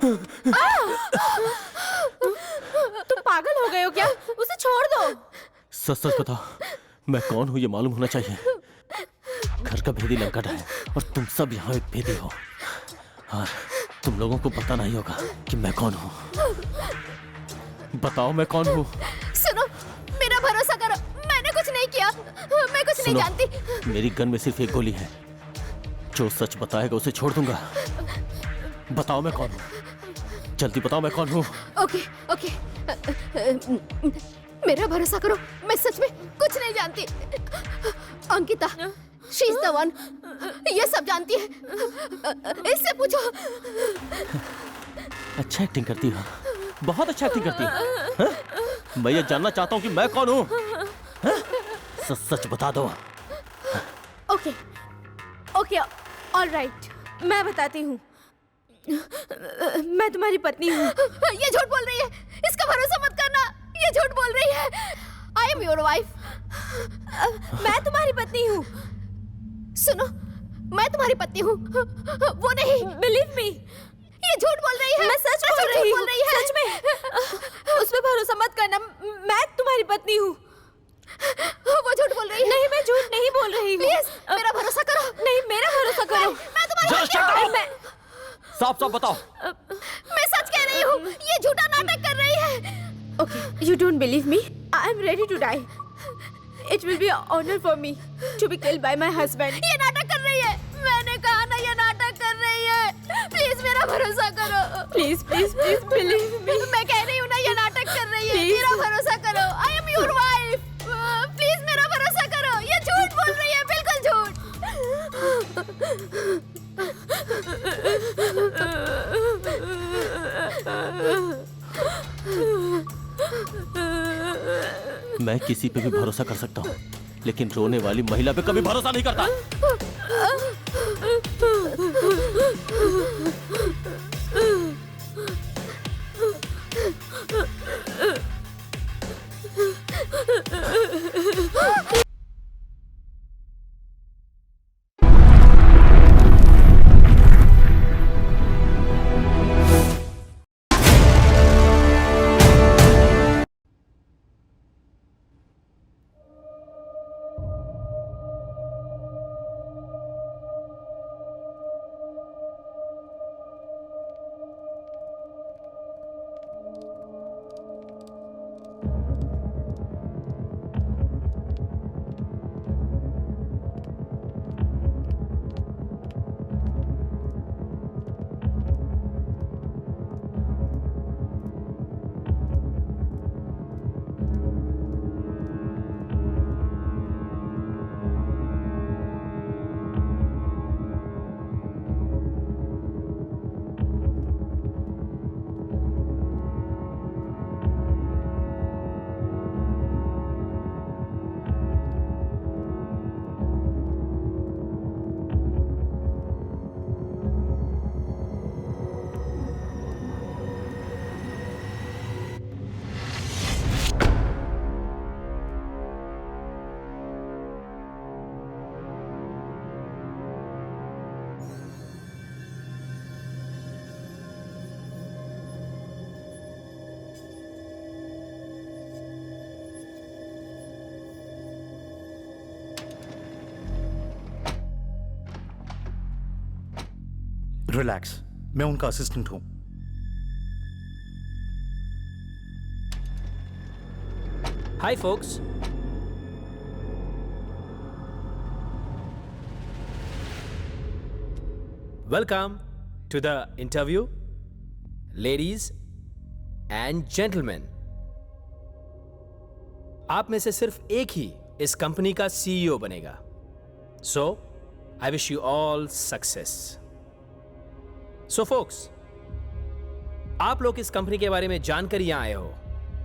तुम पागल हो गए हो क्या? उसे छोड़ दो। सच सच बताओ, मैं कौन हूँ ये मालूम होना चाहिए। घर का भेदी लंकट है और तुम सब यहाँ एक भेदी हो, और तुम लोगों को पता नहीं होगा कि मैं कौन हूँ। बताओ मैं कौन हूँ। सुनो, मेरा भरोसा करो, मैंने कुछ नहीं किया, मैं कुछ नहीं जानती। मेरी गन में सिर्फ एक गोली है, जो सच बताएगा उसे छोड़ दूंगा। बताओ मैं कौन हूँ, जल्दी बताओ मैं कौन हूँ। ओके ओके, मेरा भरोसा करो, मैं सच में कुछ नहीं जानती। Ankita, she is the one, ये सब जानती है, इससे पूछो। अच्छा एक्टिंग करती हो, बहुत अच्छा एक्टिंग करती हो। मैं ये जानना चाहता हूँ कि मैं कौन हूँ। सच सच बता दो। ओके ओके, ऑल राइट, मैं बताती हूँ। मैं तुम्हारी पत्नी हूँ। ये झूठ बोल रही है, इसका भरोसा मत करना, ये झूठ बोल रही है। I am your wife. मैं तुम्हारी पत्नी हूँ। सुनो, मैं तुम्हारी पत्नी हूँ, वो नहीं। बिलीव मी, ये झूठ बोल रही है। मैं सच बोल रही हूँ, सच में। उस पे भरोसा मत करना, मैं तुम्हारी पत्नी हूँ। वो झूठ बोल रही है। नहीं, मैं झूठ नहीं बोल रही हूँ। प्लीज मेरा भरोसा करो। नहीं, मेरा भरोसा करो। मैं तुम्हारी साफ साफ बताओ। मैं सच कह रही हूँ, ये झूठा नाटक कर रही है। Okay, you don't believe me? I am ready to die. It will be an honor for me to be killed by my husband. ये नाटक कर रही है। मैंने कहा ना, ये नाटक कर रही है। प्लीज मेरा भरोसा करो। Please please please believe me. मैं कह रही हूँ ना, ये नाटक कर रही है। मेरा भरोसा करो। I am your wife. Please मेरा भरोसा करो। ये झूठ बोल रही है, बिल्कुल झूठ। मैं किसी पे भी भरोसा कर सकता हूँ, लेकिन रोने वाली महिला पे कभी भरोसा नहीं करता। रिलैक्स, मैं उनका असिस्टेंट हूं। Hi folks, welcome to the interview, ladies and gentleman. आप में से सिर्फ एक ही इस कंपनी का सीईओ बनेगा, so I wish you all success. So folks, आप लोग इस कंपनी के बारे में जानकर यहां आए हो,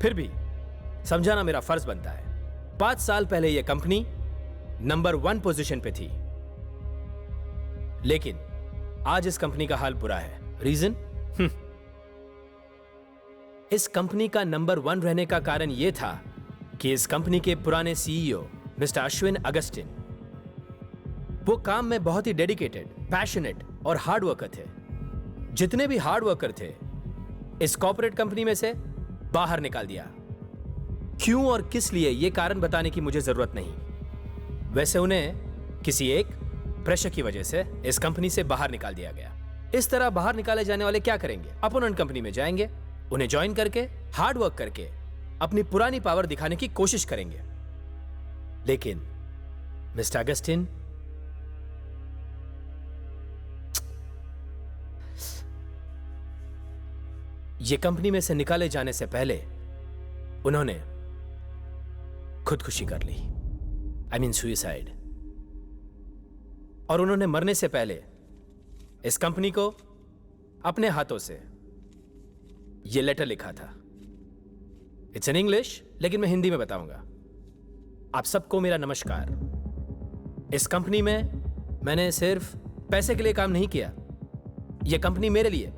फिर भी समझाना मेरा फर्ज बनता है। 5 साल पहले यह कंपनी नंबर 1 पोजीशन पे थी, लेकिन आज इस कंपनी का हाल बुरा है। रीजन? इस कंपनी का नंबर 1 रहने का कारण यह था कि इस कंपनी के पुराने सीईओ मिस्टर अश्विन अगस्टिन, वो काम में बहुत ही डेडिकेटेड, पैशनेट और हार्ड वर्कर थे। जितने भी हार्ड वर्कर थे इस कॉर्पोरेट कंपनी में से बाहर निकाल दिया। क्यों और किस लिए यह कारण बताने की मुझे जरूरत नहीं। वैसे उन्हें किसी एक प्रेशर की वजह से इस कंपनी से बाहर निकाल दिया गया। इस तरह बाहर निकाले जाने वाले क्या करेंगे? अपोनेंट कंपनी में जाएंगे, उन्हें ज्वाइन करके हार्ड वर्क करके अपनी पुरानी पावर दिखाने की कोशिश करेंगे। लेकिन मिस्टर अगस्टिन, ये कंपनी में से निकाले जाने से पहले उन्होंने खुदकुशी कर ली, आई मीन सुइसाइड। और उन्होंने मरने से पहले इस कंपनी को अपने हाथों से यह लेटर लिखा था। इट्स इन इंग्लिश, लेकिन मैं हिंदी में बताऊंगा। आप सबको मेरा नमस्कार। इस कंपनी में मैंने सिर्फ पैसे के लिए काम नहीं किया। यह कंपनी मेरे लिए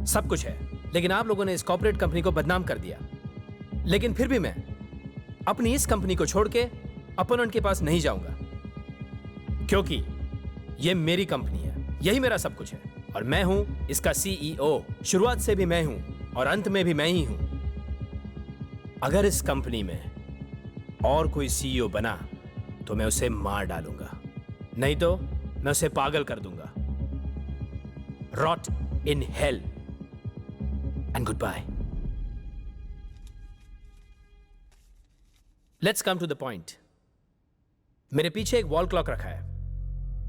सब कुछ है, लेकिन आप लोगों ने इस कॉर्पोरेट कंपनी को बदनाम कर दिया। लेकिन फिर भी मैं अपनी इस कंपनी को छोड़ के अपोनेंट के पास नहीं जाऊंगा, क्योंकि यह मेरी कंपनी है, यही मेरा सब कुछ है और मैं हूं इसका सीईओ। शुरुआत से भी मैं हूं और अंत में भी मैं ही हूं। अगर इस कंपनी में और कोई सीईओ बना तो मैं उसे मार डालूंगा, नहीं तो मैं उसे पागल कर दूंगा। Rot in hell and goodbye. Let's come to the point. मेरे पीछे एक वॉल क्लॉक रखा है,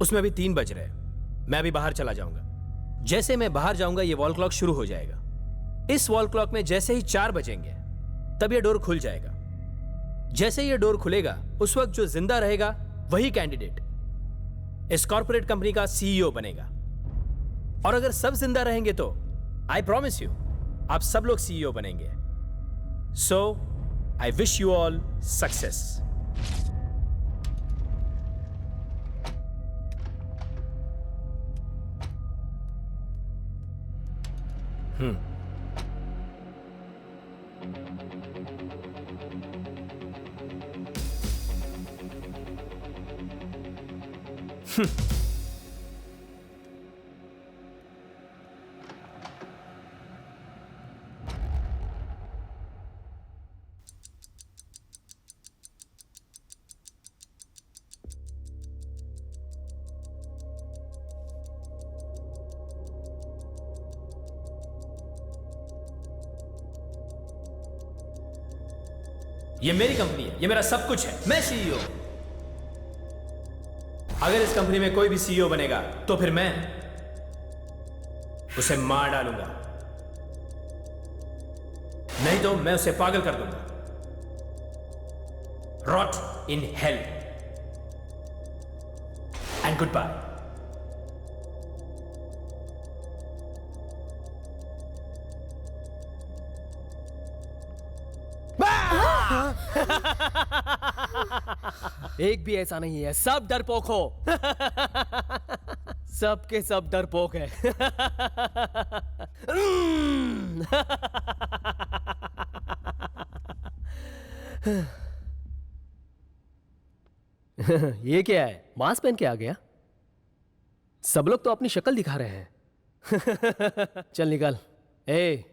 उसमें अभी 3 बज रहे हैं। मैं अभी बाहर चला जाऊंगा। जैसे मैं बाहर जाऊंगा ये वॉल क्लॉक शुरू हो जाएगा। इस वॉल क्लॉक में जैसे ही 4 बजेंगे तब ये डोर खुल जाएगा। जैसे ये डोर खुलेगा उस वक्त जो जिंदा रहेगा वही कैंडिडेट इस कॉर्पोरेट कंपनी का सीईओ बनेगा। और अगर सब जिंदा रहेंगे तो आई प्रॉमिस यू आप सब लोग सीईओ बनेंगे। So I wish you all success. ये मेरी कंपनी है, ये मेरा सब कुछ है, मैं सीईओ। अगर इस कंपनी में कोई भी सीईओ बनेगा तो फिर मैं उसे मार डालूंगा, नहीं तो मैं उसे पागल कर दूंगा। Rot in hell and goodbye. एक भी ऐसा नहीं है, सब डरपोक हो। सबके सब डरपोक है। ये क्या है? मास्क पहन के आ गया? सब लोग तो अपनी शक्ल दिखा रहे हैं। चल निकल। ए,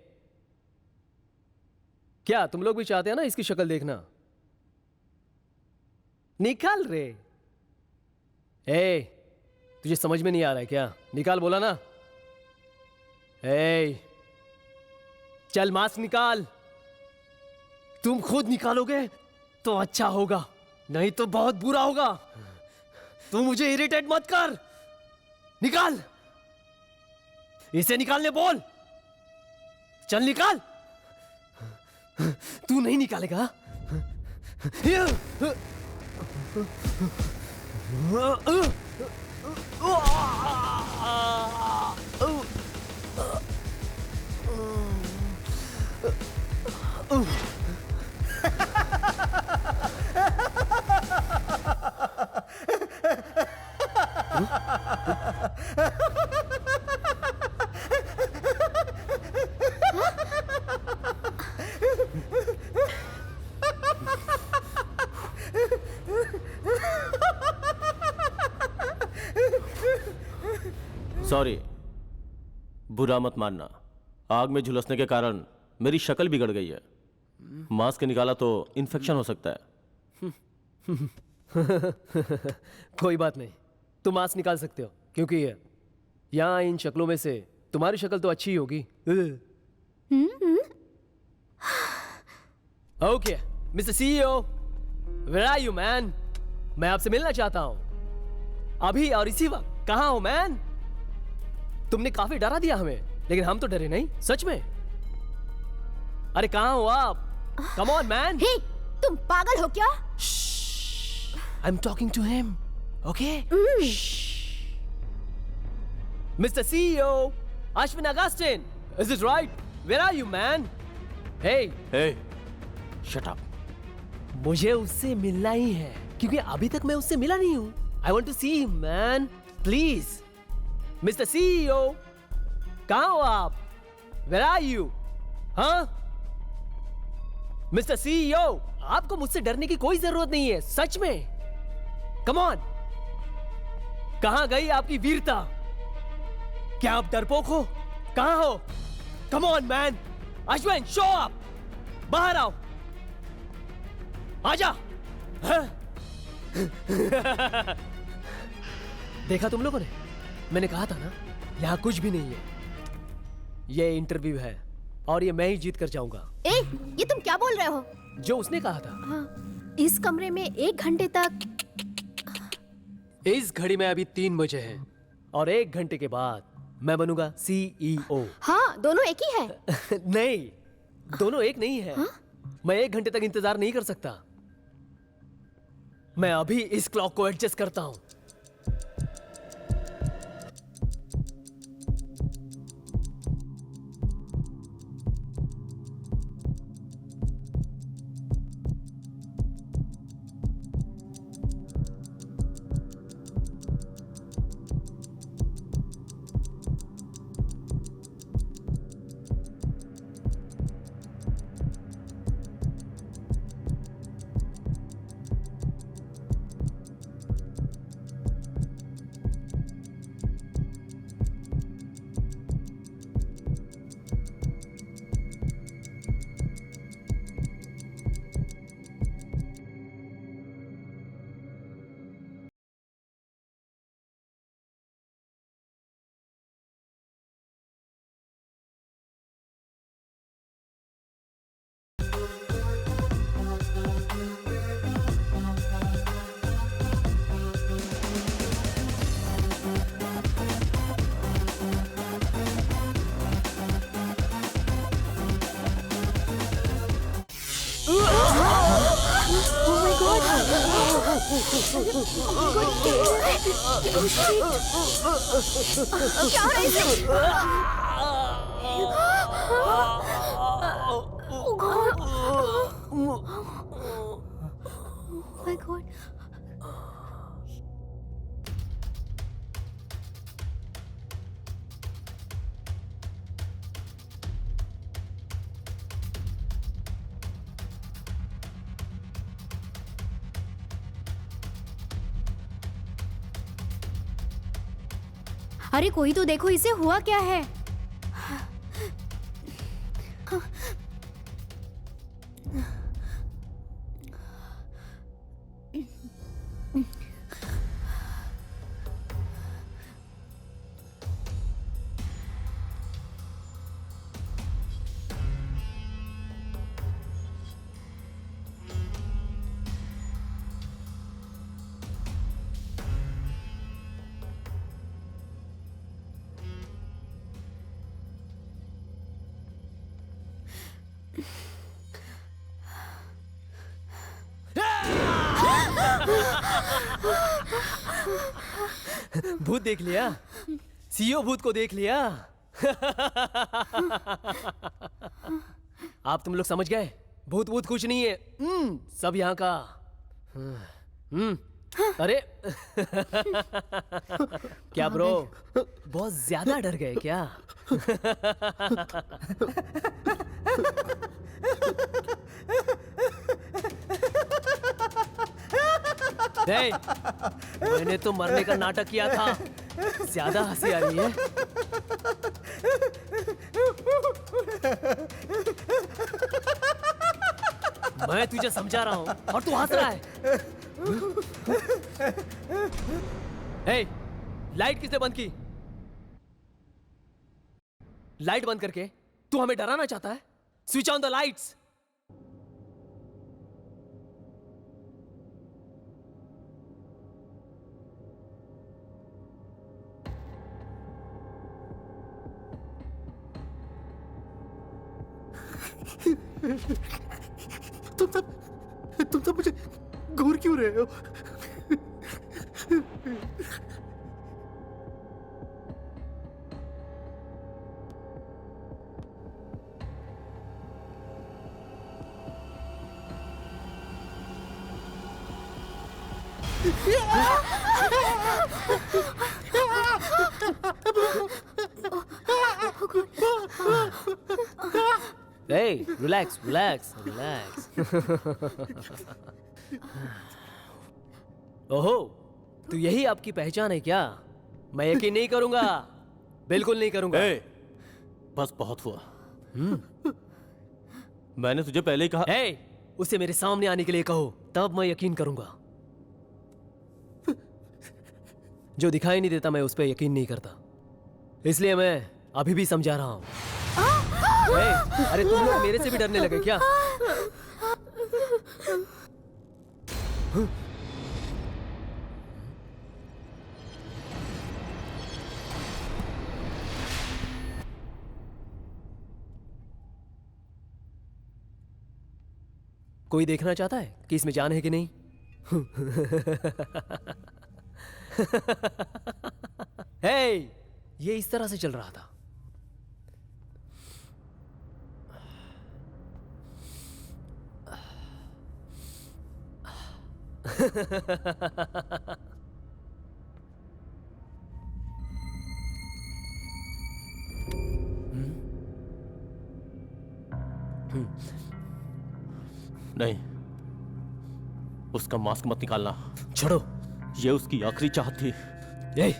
क्या तुम लोग भी चाहते हैं ना इसकी शक्ल देखना? निकाल रे। ए, तुझे समझ में नहीं आ रहा है क्या? निकाल बोला ना। ए, चल मास्क निकाल। तुम खुद निकालोगे तो अच्छा होगा, नहीं तो बहुत बुरा होगा। तू मुझे इरिटेट मत कर। निकाल, इसे निकालने बोल। चल निकाल। तू नहीं निकालेगा? सॉरी, बुरा मत मानना। आग में झुलसने के कारण मेरी शक्ल बिगड़ गई है। मास्क निकाला तो इन्फेक्शन हो सकता है। कोई बात नहीं, तुम मास्क निकाल सकते हो, क्योंकि यहाँ इन शक्लों में से तुम्हारी शक्ल तो अच्छी ही होगी। Okay mister CEO, where are you man? मैं आपसे मिलना चाहता हूं अभी और इसी वक्त। कहां हो मैन? तुमने काफी डरा दिया हमें, लेकिन हम तो डरे नहीं, सच में। अरे कहां हो आप? Come on man. हे, तुम पागल हो क्या? I am talking to him, okay? Mister CEO, Ashwin Augustine, is it right? Where are you man? Hey, shut up. मुझे उससे मिलना ही है, क्योंकि अभी तक मैं उससे मिला नहीं हूं। I want to see him man, please. Mister CEO, कहां हो आप? Where are you? हाँ मिस्टर सीईओ, आपको मुझसे डरने की कोई जरूरत नहीं है, सच में। कम ऑन, कहां गई आपकी वीरता? क्या आप डरपोक हो? कहां हो? Come on man, Ashwin show up, बाहर आओ, आजा। हाँ? देखा तुम लोगों ने? मैंने कहा था ना, यहां कुछ भी नहीं है। ये इंटरव्यू है और ये मैं ही जीत कर जाऊंगा। ए, ये तुम क्या बोल रहे हो? जो उसने कहा था। हाँ, इस कमरे में 1 घंटे तक। इस घड़ी में अभी 3 बजे हैं और 1 घंटे के बाद मैं बनूंगा सीईओ। हाँ, दोनों एक ही है। नहीं, दोनों एक नहीं है। मैं 1 घंटे तक इंतजार नहीं कर सकता। मैं अभी इस क्लॉक को एडजस्ट करता हूं। क्या हो रहा है इसे? Oh God. Oh my God. अरे कोई तो देखो, इसे हुआ क्या है? भूत देख लिया? सीईओ भूत को देख लिया? आप तुम लोग समझ गए? भूत भूत कुछ नहीं है, सब यहाँ का। अरे क्या ब्रो, बहुत ज्यादा डर गए क्या? नहीं, मैंने तो मरने का नाटक किया था। ज्यादा हंसी आ रही है। मैं तुझे समझा रहा हूँ और तू हंस रहा है। हे, लाइट किसने बंद की? लाइट बंद करके तू हमें डराना चाहता है? Switch on the lights. तुम सब मुझे घूर क्यों रहे हो? Hey, relax, relax, relax. ओहो, तो यही आपकी पहचान है क्या? मैं यकीन नहीं करूंगा, बिल्कुल नहीं करूंगा। ए, बस बहुत हुआ। मैंने तुझे पहले ही कहा। हे, उसे मेरे सामने आने के लिए कहो, तब मैं यकीन करूंगा। जो दिखाई नहीं देता मैं उस पर यकीन नहीं करता, इसलिए मैं अभी भी समझा रहा हूं। अरे तुम लोग मेरे से भी डरने लगे क्या? कोई देखना चाहता है कि इसमें जान है कि नहीं? हे, ये इस तरह से चल रहा था। नहीं, उसका मास्क मत निकालना। छोड़ो। ये उसकी आखिरी चाहत थी। ए,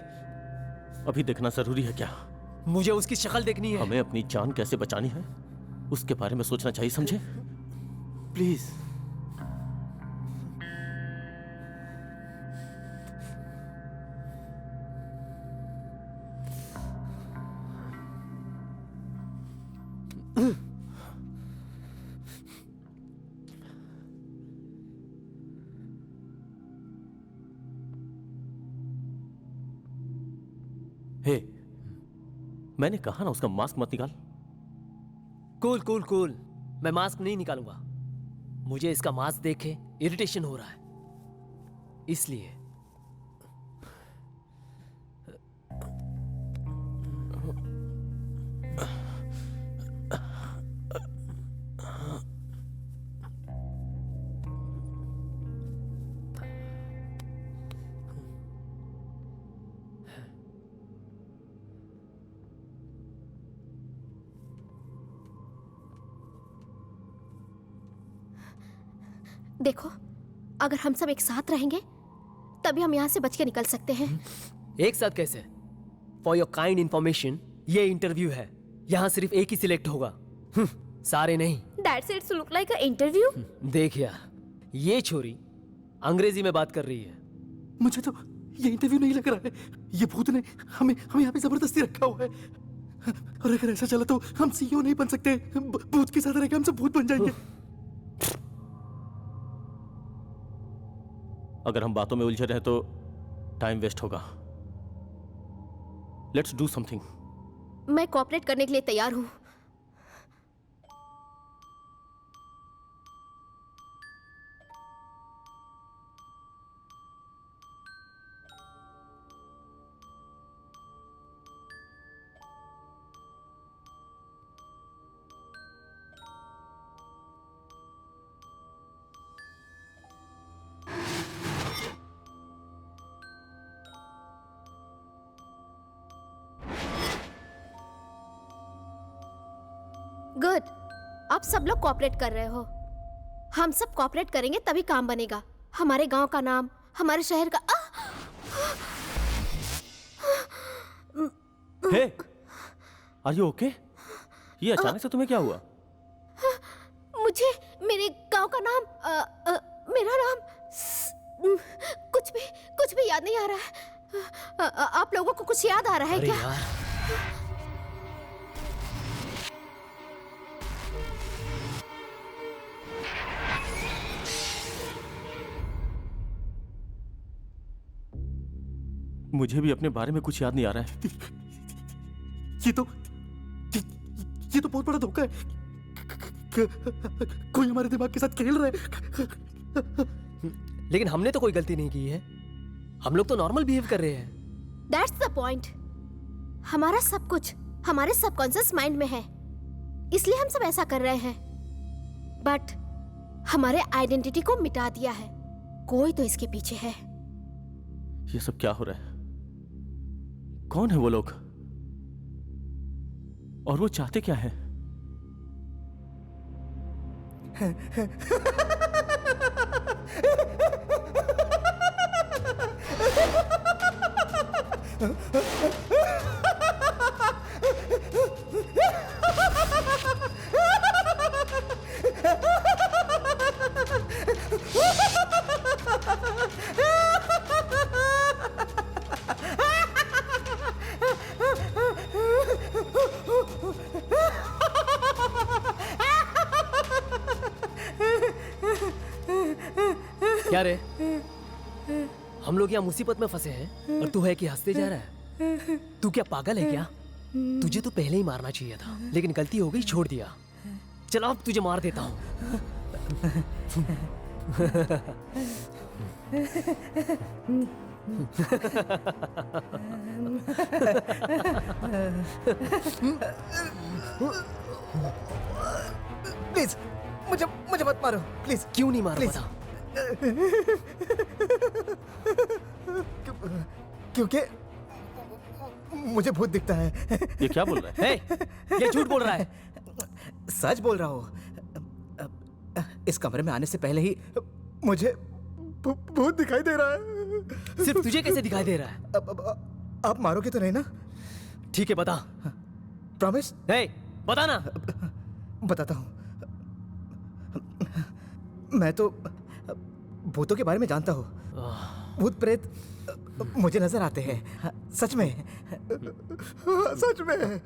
अभी देखना जरूरी है क्या? मुझे उसकी शक्ल देखनी है। हमें अपनी जान कैसे बचानी है उसके बारे में सोचना चाहिए, समझे? प्लीज। हे, मैंने कहा ना उसका मास्क मत निकाल। कूल कूल कूल, मैं मास्क नहीं निकालूंगा। मुझे इसका मास्क देखे इरिटेशन हो रहा है, इसलिए। देखो, अगर हम सब एक साथ रहेंगे तभी हम यहाँ से बच के निकल सकते हैं। एक साथ कैसे? फॉर योर काइंड इंफॉर्मेशन, ये इंटरव्यू है, यहाँ सिर्फ एक ही सिलेक्ट होगा, सारे नहीं। That's it look like an interview? देख यार, ये छोरी अंग्रेजी में बात कर रही है। मुझे तो ये इंटरव्यू नहीं लग रहा है। ये भूत ने हमें यहाँ पे जबरदस्ती रखा हुआ है, और अगर ऐसा चला तो हम सीईओ नहीं बन सकते। भूत के साथ रहेंगे, हम सब भूत बन जाएंगे। अगर हम बातों में उलझे रहे तो टाइम वेस्ट होगा। Let's do something. मैं कोऑपरेट करने के लिए तैयार हूँ। गुड, आप सब लोग कोऑपरेट कर रहे हो। हम सब कोऑपरेट करेंगे तभी काम बनेगा। हमारे गांव का नाम, हमारे शहर का। हे, आर यू ओके? ये अचानक से तुम्हें क्या हुआ? मुझे मेरे गांव का नाम मेरा नाम कुछ भी याद नहीं आ रहा है। आप लोगों को कुछ याद आ रहा है अरे क्या? यार, मुझे भी अपने बारे में कुछ याद नहीं आ रहा है। ये तो ये तो बहुत बड़ा धोखा है। कोई हमारे दिमाग के साथ खेल रहा है। लेकिन हमने तो कोई गलती नहीं की है। हम लोग तो नॉर्मल बिहेव कर रहे हैं। That's the point. हमारा सब कुछ हमारे सबकॉन्शियस माइंड में है, इसलिए हम सब ऐसा कर रहे हैं। बट हमारे आइडेंटिटी को मिटा दिया है। कोई तो इसके पीछे है। ये सब क्या हो रहा है? कौन है वो लोग और वो चाहते क्या है? क्या रे, हम लोग यहाँ मुसीबत में फंसे हैं और तू है कि हंसते जा रहा है? तू क्या पागल है क्या? तुझे तो पहले ही मारना चाहिए था, लेकिन गलती हो गई, छोड़ दिया। चल अब तुझे मार देता हूँ। प्लीज मुझे मुझे मत मारो प्लीज। क्यों नहीं मार बता? क्योंकि मुझे भूत दिखता है। ये क्या बोल रहा है? हे, ये झूठ बोल रहा है। सच बोल रहा हूँ। इस कमरे में आने से पहले ही मुझे भूत दिखाई दे रहा है। सिर्फ तुझे कैसे दिखाई दे रहा है? आप मारोगे तो नहीं ना? ठीक है, बता। प्रॉमिस? हे, बता ना। बताता हूँ। मैं तो भूतों के बारे में जानता हूँ। भूत प्रेत मुझे नजर आते हैं। सच में, सच में।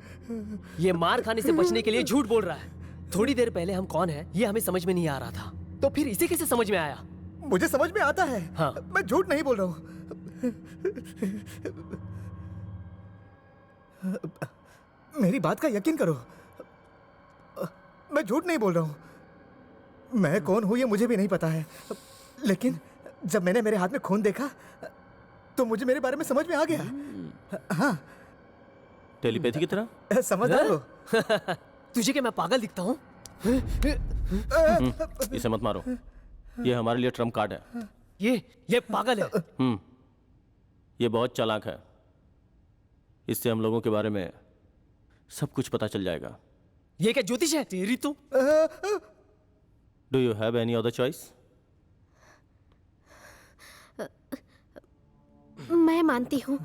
ये मार खाने से बचने के लिए झूठ बोल रहा है। थोड़ी देर पहले हम कौन है ये हमें समझ में नहीं आ रहा था, तो फिर इसे कैसे समझ में आया? मुझे समझ में आता है। हाँ। मैं झूठ नहीं बोल रहा हूँ। मेरी बात का यकीन करो, मैं झूठ नहीं बोल रहा हूँ। मैं कौन हूँ ये मुझे भी नहीं पता है, लेकिन जब मैंने मेरे हाथ में खून देखा तो मुझे मेरे बारे में समझ में आ गया। हाँ, टेलीपैथी की तरह? समझ रहे हो? तुझे क्या मैं पागल दिखता हूँ? इसे मत मारो, ये हमारे लिए ट्रम्प कार्ड है। ये पागल है। ये बहुत चालाक है। इससे हम लोगों के बारे में सब कुछ पता चल जाएगा। ये क्या ज्योतिष है तेरी? तो do you have any other choice? मैं मानती हूँ।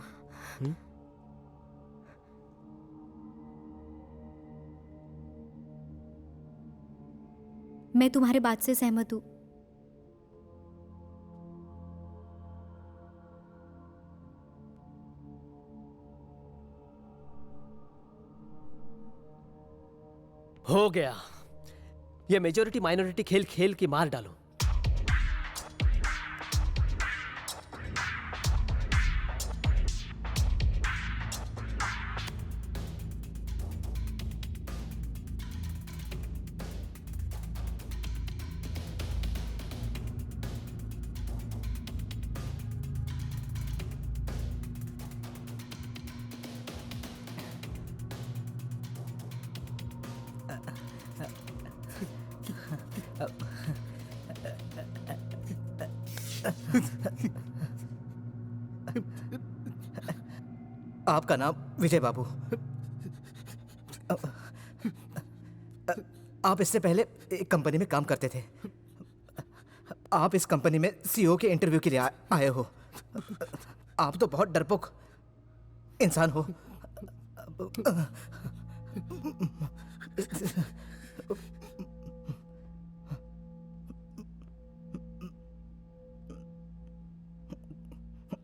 मैं तुम्हारे बात से सहमत हूँ। हो गया। ये मेजोरिटी माइनॉरिटी खेल खेल के मार डालो। आपका नाम विजय बाबू। आप इससे पहले एक कंपनी में काम करते थे। आप इस कंपनी में सीईओ के इंटरव्यू के लिए आए हो। आप तो बहुत डरपोक इंसान हो।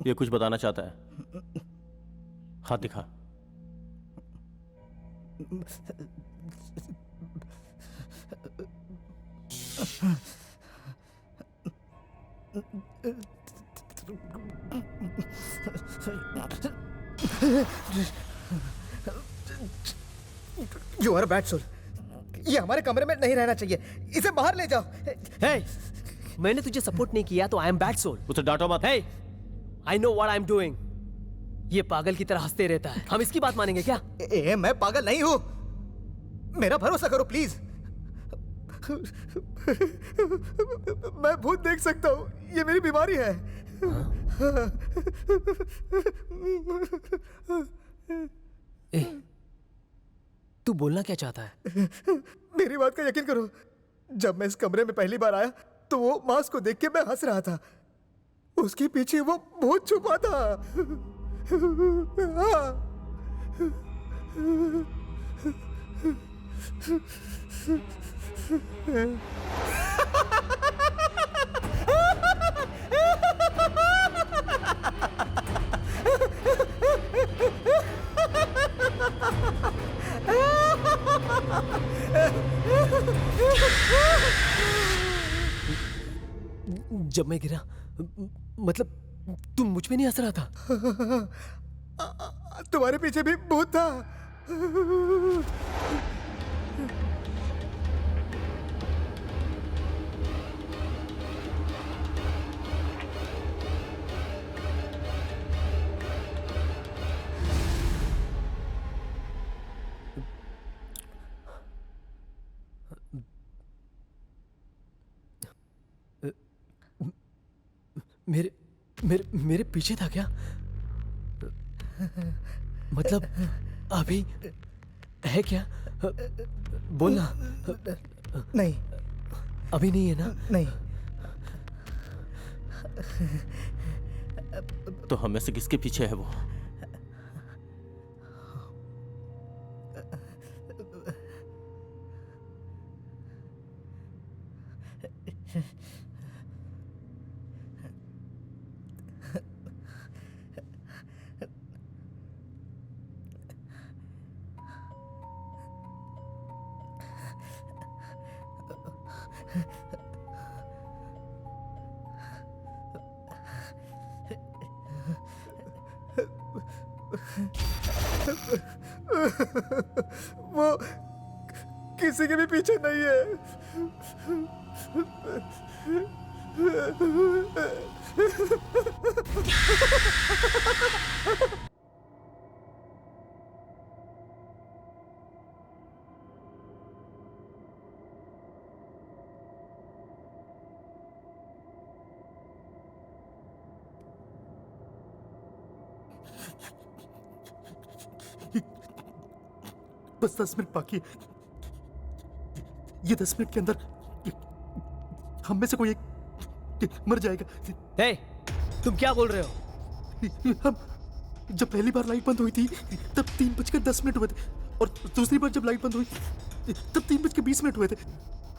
ये कुछ बताना चाहता है। हाथ दिखा। You are bad soul. ये हमारे कमरे में नहीं रहना चाहिए, इसे बाहर ले जाओ। हे, मैंने तुझे सपोर्ट नहीं किया तो आई एम बैड सोल। उसे डांटो मत। Hey, I know what I am doing. ये पागल की तरह हंसते रहता है, हम इसकी बात मानेंगे क्या? मैं पागल नहीं हूं, मेरा भरोसा करो प्लीज। मैं भूत देख सकता हूं, ये मेरी बीमारी है। ए, तू बोलना क्या चाहता है? मेरी बात का यकीन करो, जब मैं इस कमरे में पहली बार आया तो वो मास्क को देख के मैं हंस रहा था, उसके पीछे वो भूत छुपा था। हाँ। जब मैं गिरा, मतलब तुम मुझ पे नहीं हंस रहा था? तुम्हारे पीछे भी भूत था। मेरे मेरे मेरे पीछे था क्या? मतलब अभी है क्या? बोलना। नहीं, अभी नहीं है ना? नहीं। तो हमें से किसके पीछे है वो? वो किसी के भी पीछे नहीं है। बस 10 मिनट बाकी है। ये 10 मिनट के अंदर हम में से कोई एक मर जाएगा। हे, तुम क्या बोल रहे हो? हम जब पहली बार लाइट बंद हुई थी तब 3:10 हुए थे, और दूसरी बार जब लाइट बंद हुई तब 3:20 हुए थे।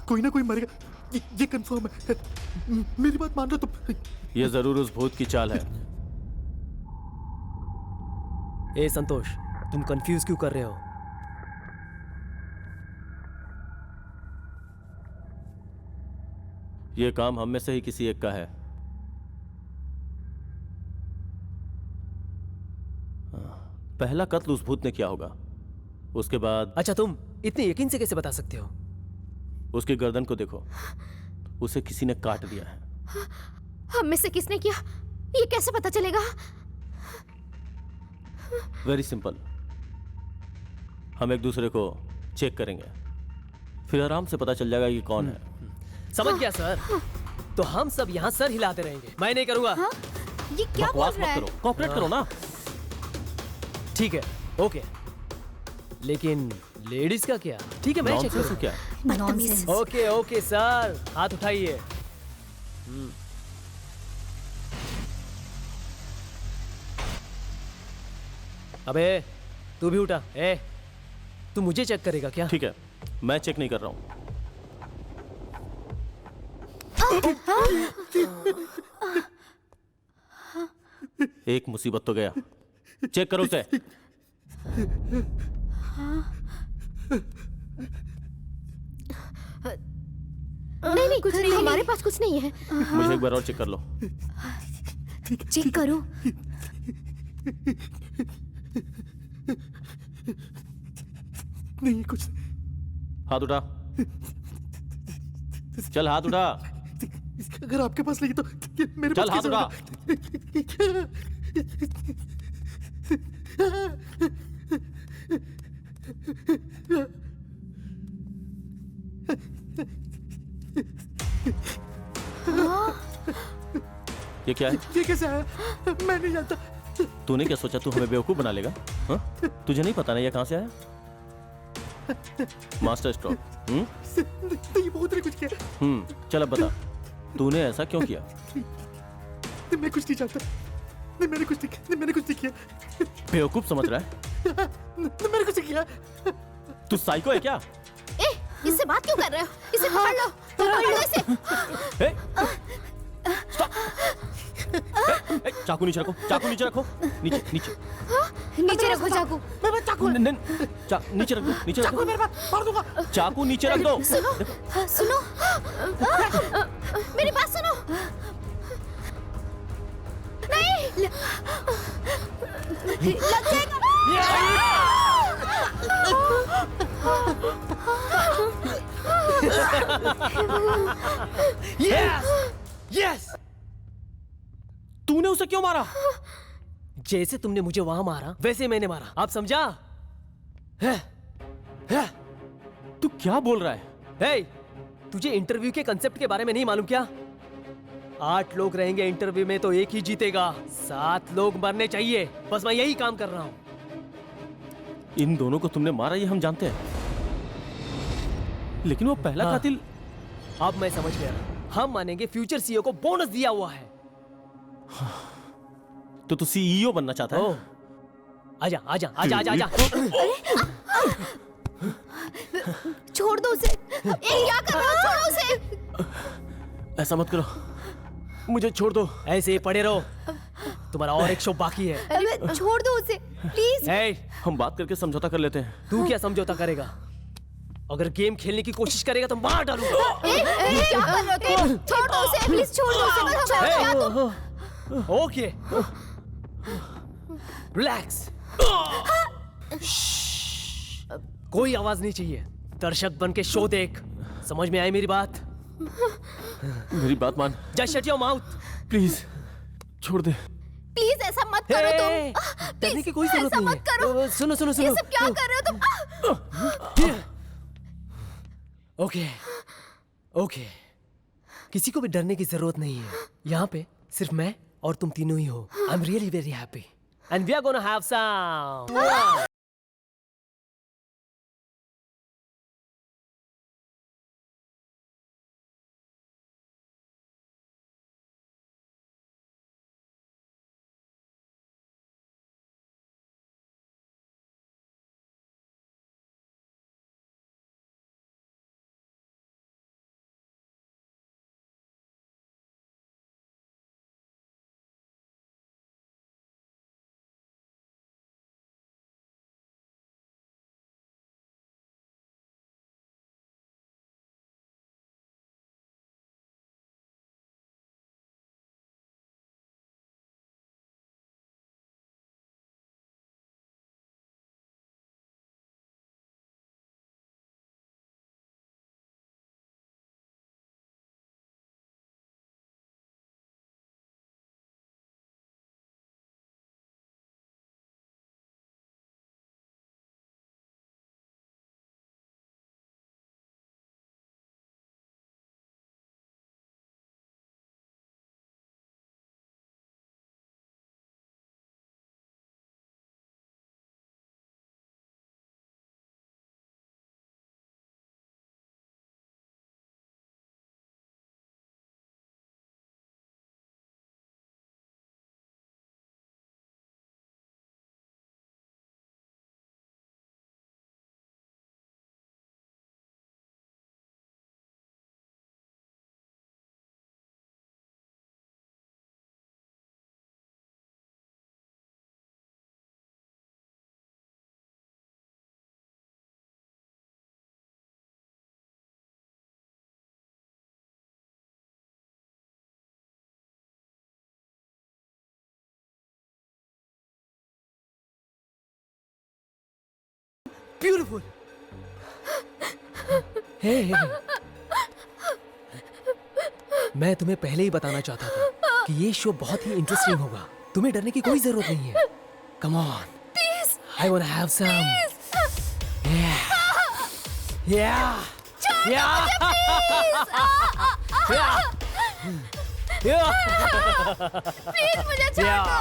कोई ना कोई मरेगा, ये कंफर्म है। मेरी बात मान लो तुम। ये जरूर उस भूत की चाल है। ए संतोष, तुम कंफ्यूज क्यों कर रहे हो? ये काम हम में से ही किसी एक का है। पहला कत्ल उस भूत ने किया होगा, उसके बाद अच्छा, तुम इतने यकीन से कैसे बता सकते हो? उसकी गर्दन को देखो, उसे किसी ने काट दिया है। हम में से किसने किया, ये कैसे पता चलेगा? वेरी सिंपल, हम एक दूसरे को चेक करेंगे, फिर आराम से पता चल जाएगा कि कौन है। समझ गया सर। तो हम सब यहाँ सर हिलाते रहेंगे, मैं नहीं करूंगा। हाँ? ये क्या बोल बकवास रहा मत है? करो, कोऑपरेट करो ना। ठीक है, ओके, लेकिन लेडीज का क्या? ठीक है, मैं चेक नॉनसेंस करूँ। क्या? बदतमीज। ओके ओके सर, हाथ उठाइए। अबे तू भी उठा। ए, तू मुझे चेक करेगा क्या? ठीक है, मैं चेक नहीं कर रहा हूँ। एक मुसीबत तो गया। चेक करो उसे। नहीं नहीं, कुछ नहीं, हमारे पास कुछ नहीं है। मुझे एक बार और चेक कर लो। चेक करो। नहीं कुछ। हाथ उठा। चल हाथ उठा। अगर आपके पास नहीं तो मेरे चल पास हाथ कैसे उठा। होगा? ये क्या है? ये कैसे आया? मैं नहीं जानता। तूने क्या सोचा तू हमें बेवकूफ बना लेगा? हाँ? तुझे नहीं पता ना ये कहां से आया? Master stroke. नहीं, ये बहुत ने कुछ किया। चल अब बता, तूने ऐसा क्यों किया? नहीं, मैं कुछ नहीं जानता। नहीं, मैंने कुछ नहीं किया। नहीं, मैंने कुछ नहीं किया। बेवकूफ समझ रहा है? नहीं, मैंने कुछ नहीं किया। तू साइको है क्या? ए, इससे बात क्यों कर रहे हो? इसे पकड़ लो, पकड़ लो इसे। ए, स्टॉप। चाकू नीचे रखो, चाकू नीचे रखो। नीचे नीचे नीचे रखो चाकू। चाकू नीचे रख दो, नीचे रख दो। मेरे पास मार दूंगा। चाकू नीचे रख दो। सुनो, सुनो, मेरी बात सुनो। नहीं, लग जाएगा। यस। तूने उसे क्यों मारा? जैसे तुमने मुझे वहां मारा वैसे मैंने मारा। आप समझा? तू क्या बोल रहा है? हे, तुझे इंटरव्यू के कंसेप्ट के बारे में नहीं मालूम क्या? 8 लोग रहेंगे इंटरव्यू में तो एक ही जीतेगा। 7 लोग मरने चाहिए। बस मैं यही काम कर रहा हूं। इन दोनों को तुमने मारा ये हम जानते हैं, लेकिन वो पहला हाँ। कातिल। अब मैं समझ गया। हम मानेंगे फ्यूचर सीईओ को बोनस दिया हुआ है। तो तू सीईओ बनना चाहता है? ओह, आजा आजा आजा आजा आजा। छोड़ दो उसे। ए, क्या कर रहे हो? छोड़ो उसे। ऐसा मत करो, मुझे छोड़ दो। ऐसे ही पड़े रहो। तुम्हारा और एक शो बाकी है। अरे छोड़ दो उसे प्लीज। हे, हम बात करके समझौता कर लेते हैं। तू क्या समझौता करेगा? अगर गेम खेलने की कोशिश करेगा तो मार डालूंगा। क्या कर रहे हो तुम? छोड़ दो उसे प्लीज, छोड़ दो उसे। छोड़ या तुम। Okay, relax. कोई आवाज नहीं चाहिए। दर्शक बन के शो देख। समझ में आई मेरी बात? मेरी बात मान। Just shut your mouth. Please छोड़ दे। प्लीज ऐसा मत करो तुम। डरने की कोई जरूरत ऐसा नहीं मत करो। है। सुनो सुनो सुनो। ये सब क्या कर रहे हो तुम? ओके ओके, किसी को भी डरने की जरूरत नहीं है। यहाँ पे सिर्फ मैं और तुम तीनों ही हो। I am really very happy and we are gonna have some beautiful. Hey मैं तुम्हें पहले ही बताना चाहता था कि ये शो बहुत ही इंटरेस्टिंग होगा। तुम्हें डरने की कोई जरूरत नहीं है। Come on, please I want to have some. या प्लीज मुझे छोड़ दो।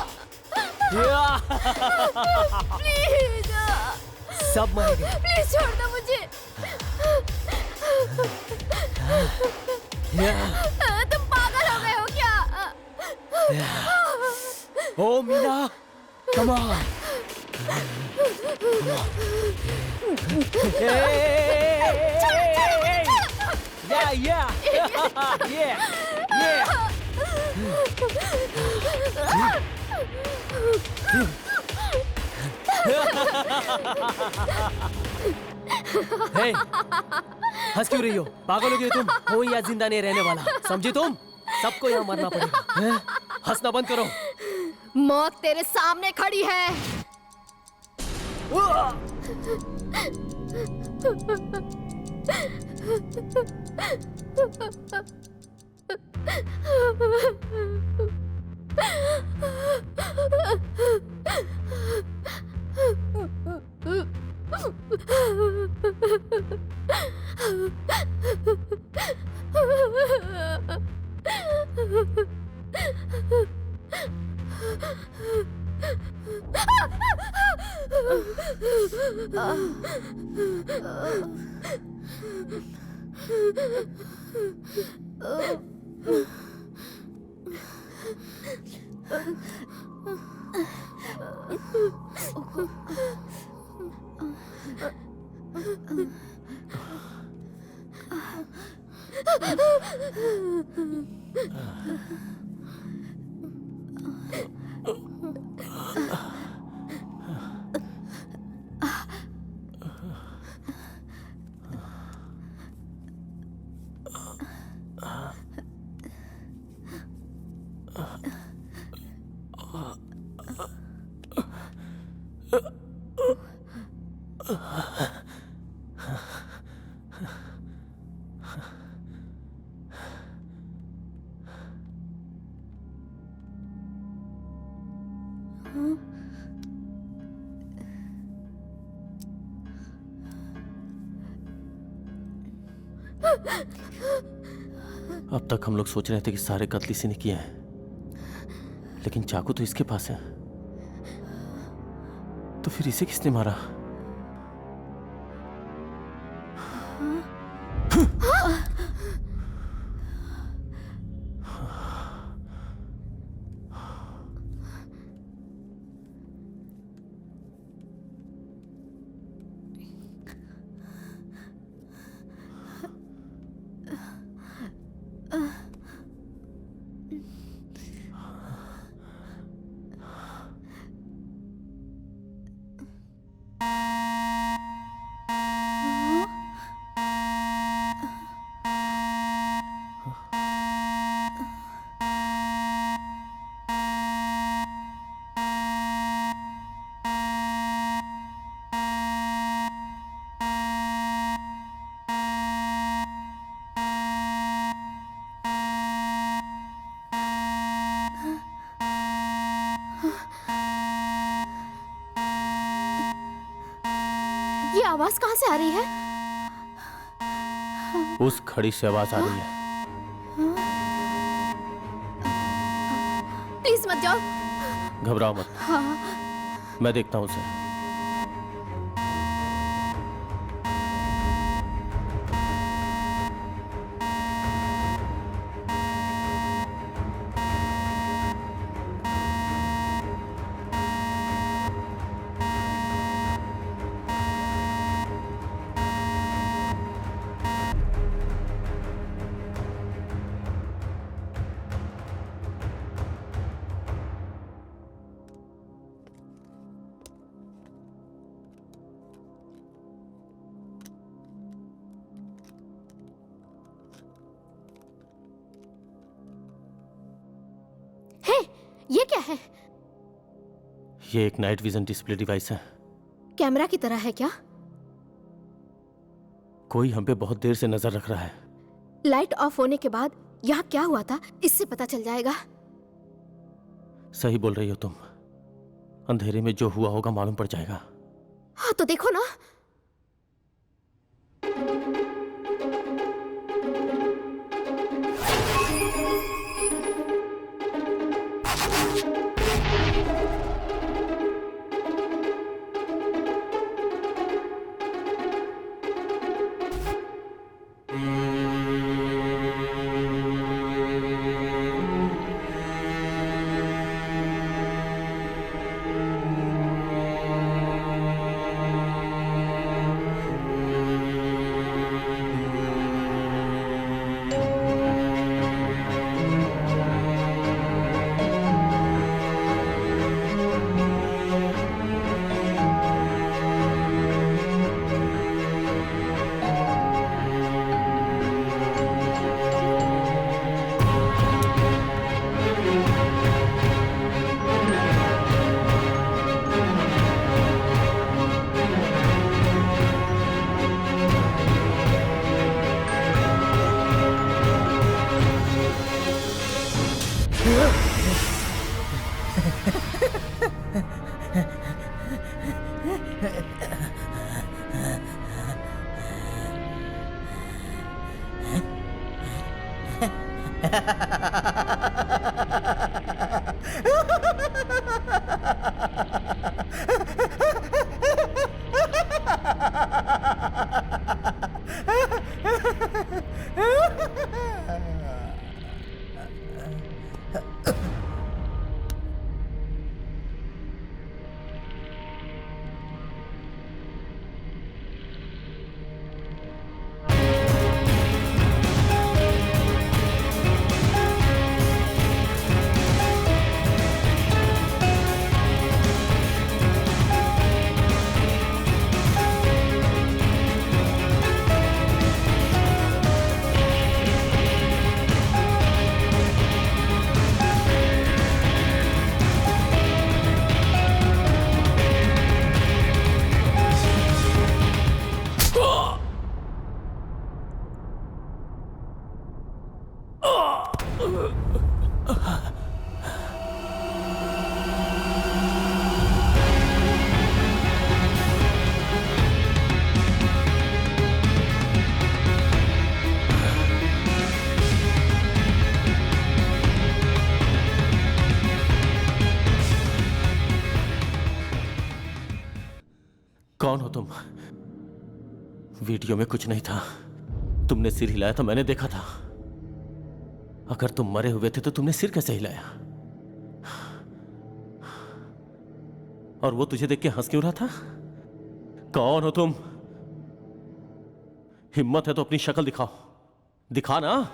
प्लीज सब मरेंगे। प्लीज छोड़ दो मुझे। तुम पागल हो गए हो क्या? ओ मीना, कम ऑन। हे, हंस क्यों रही हो? पागल हो गए तुम? कोई यहाँ जिंदा नहीं रहने वाला, समझी तुम? सबको यहाँ मरना पड़ेगा। हैं? हंसना बंद करो। मौत तेरे सामने खड़ी है। अब तक हम लोग सोच रहे थे कि सारे कत्ल इसी ने किए हैं, लेकिन चाकू तो इसके पास है, तो फिर इसे किसने मारा? ये आवाज कहाँ से आ रही है? उस घड़ी से आवाज आ रही है। प्लीज मत जाओ। घबराओ मत, मैं देखता हूँ उसे। ये क्या है? ये एक नाइट विजन डिस्प्ले डिवाइस है। कैमरा की तरह है क्या? कोई हम पे बहुत देर से नजर रख रहा है। लाइट ऑफ होने के बाद यहाँ क्या हुआ था इससे पता चल जाएगा। सही बोल रही हो तुम, अंधेरे में जो हुआ होगा मालूम पड़ जाएगा। हाँ तो देखो ना। कौन हो तुम? वीडियो में कुछ नहीं था, तुमने सिर हिलाया था, मैंने देखा था। अगर तुम मरे हुए थे तो तुमने सिर कैसे हिलाया? और वो तुझे देख के हंस क्यों रहा था? कौन हो तुम? हिम्मत है तो अपनी शक्ल दिखाओ, दिखा ना।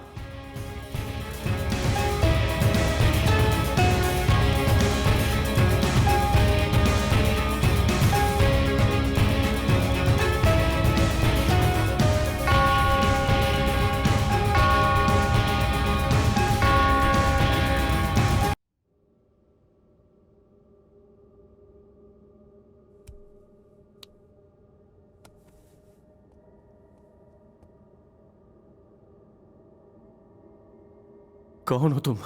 कौन हो तुम?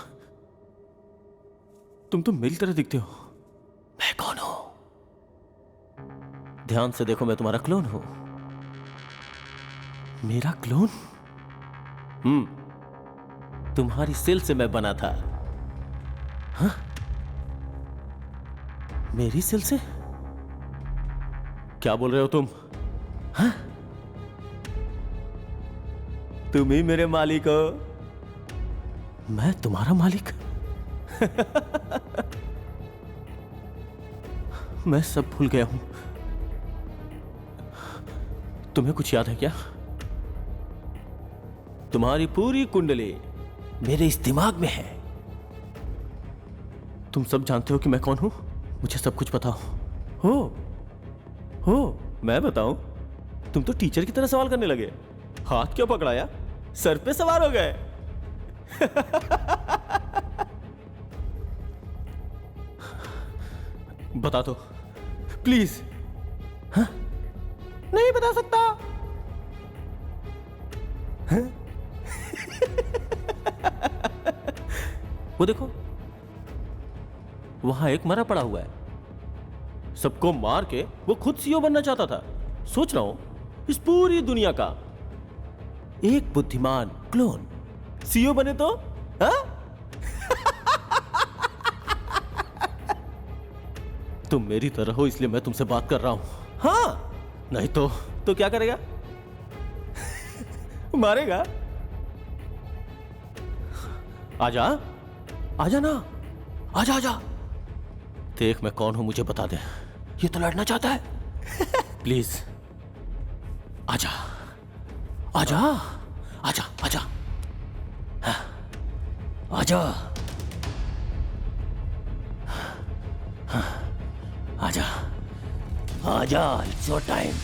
तुम तो मेरी तरह दिखते हो। मैं कौन हूं? ध्यान से देखो, मैं तुम्हारा क्लोन हूं। मेरा क्लोन? तुम्हारी सेल से मैं बना था। हाँ? मेरी सेल से? क्या बोल रहे हो तुम? हाँ? तुम ही मेरे मालिक हो। मैं तुम्हारा मालिक? मैं सब भूल गया हूं। तुम्हें कुछ याद है क्या? तुम्हारी पूरी कुंडली मेरे इस दिमाग में है। तुम सब जानते हो कि मैं कौन हूं। मुझे सब कुछ पता हो मैं बताऊं? तुम तो टीचर की तरह सवाल करने लगे। हाथ क्यों पकड़ाया? सर पे सवार हो गए। बता दो प्लीज। हाँ? नहीं बता सकता। वो देखो, वहां एक मरा पड़ा हुआ है। सबको मार के वो खुद सीईओ बनना चाहता था। सोच रहा हूं इस पूरी दुनिया का एक बुद्धिमान क्लोन सीईओ बने तो, हाँ? तुम मेरी तरह हो इसलिए मैं तुमसे बात कर रहा हूं। हाँ, नहीं तो क्या करेगा? मारेगा। आजा, आजा ना, आजा आजा। देख मैं कौन हूं, मुझे बता दे। ये तो लड़ना चाहता है। प्लीज आजा, आजा, आजा, आजा, हाँ, आजा, हाँ, आजा, आजा, इट्स योर टाइम।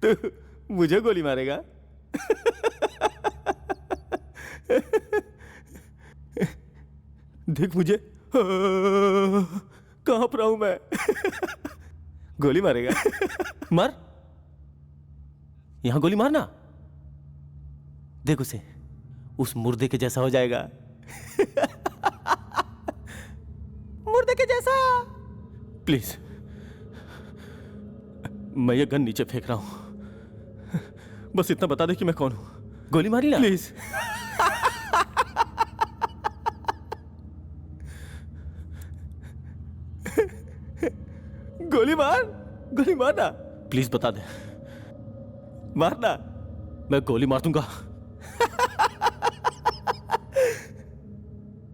तो मुझे गोली मारेगा? देख मुझे कांप रहा हूं मैं। गोली मारेगा? मार, यहां गोली मारना, देख उसे, उस मुर्दे के जैसा हो जाएगा। मुर्दे के जैसा। प्लीज, मैं ये गन नीचे फेंक रहा हूं, बस इतना बता दे कि मैं कौन हूं। गोली मारी ना प्लीज। गोली मार, गोली मारना प्लीज, बता दे, मारना, मैं गोली मार दूंगा।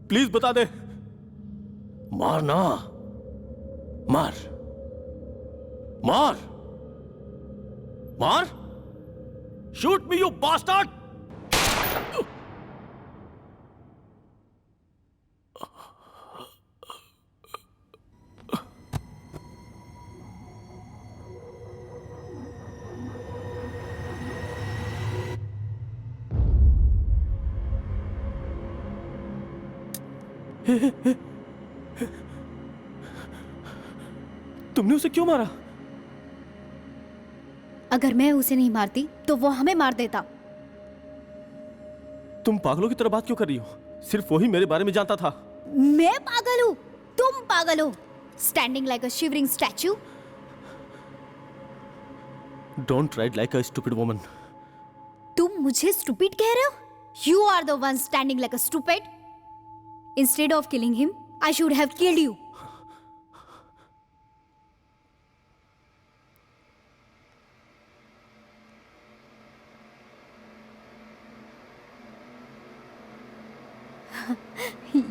प्लीज बता दे, मारना, मार, मार, मार, शूट मी यू बास्टर्ड। तुमने उसे क्यों मारा? अगर मैं उसे नहीं मारती तो वो हमें मार देता। तुम पागलों की तरह बात क्यों कर रही हो? सिर्फ वही मेरे बारे में जानता था। मैं पागल हूँ? तुम पागल हो? Standing like a shivering statue. Don't ride like a stupid woman. तुम मुझे स्टूपिड कह रहे हो? You are the one standing like a stupid. Instead of killing him, I should have killed you.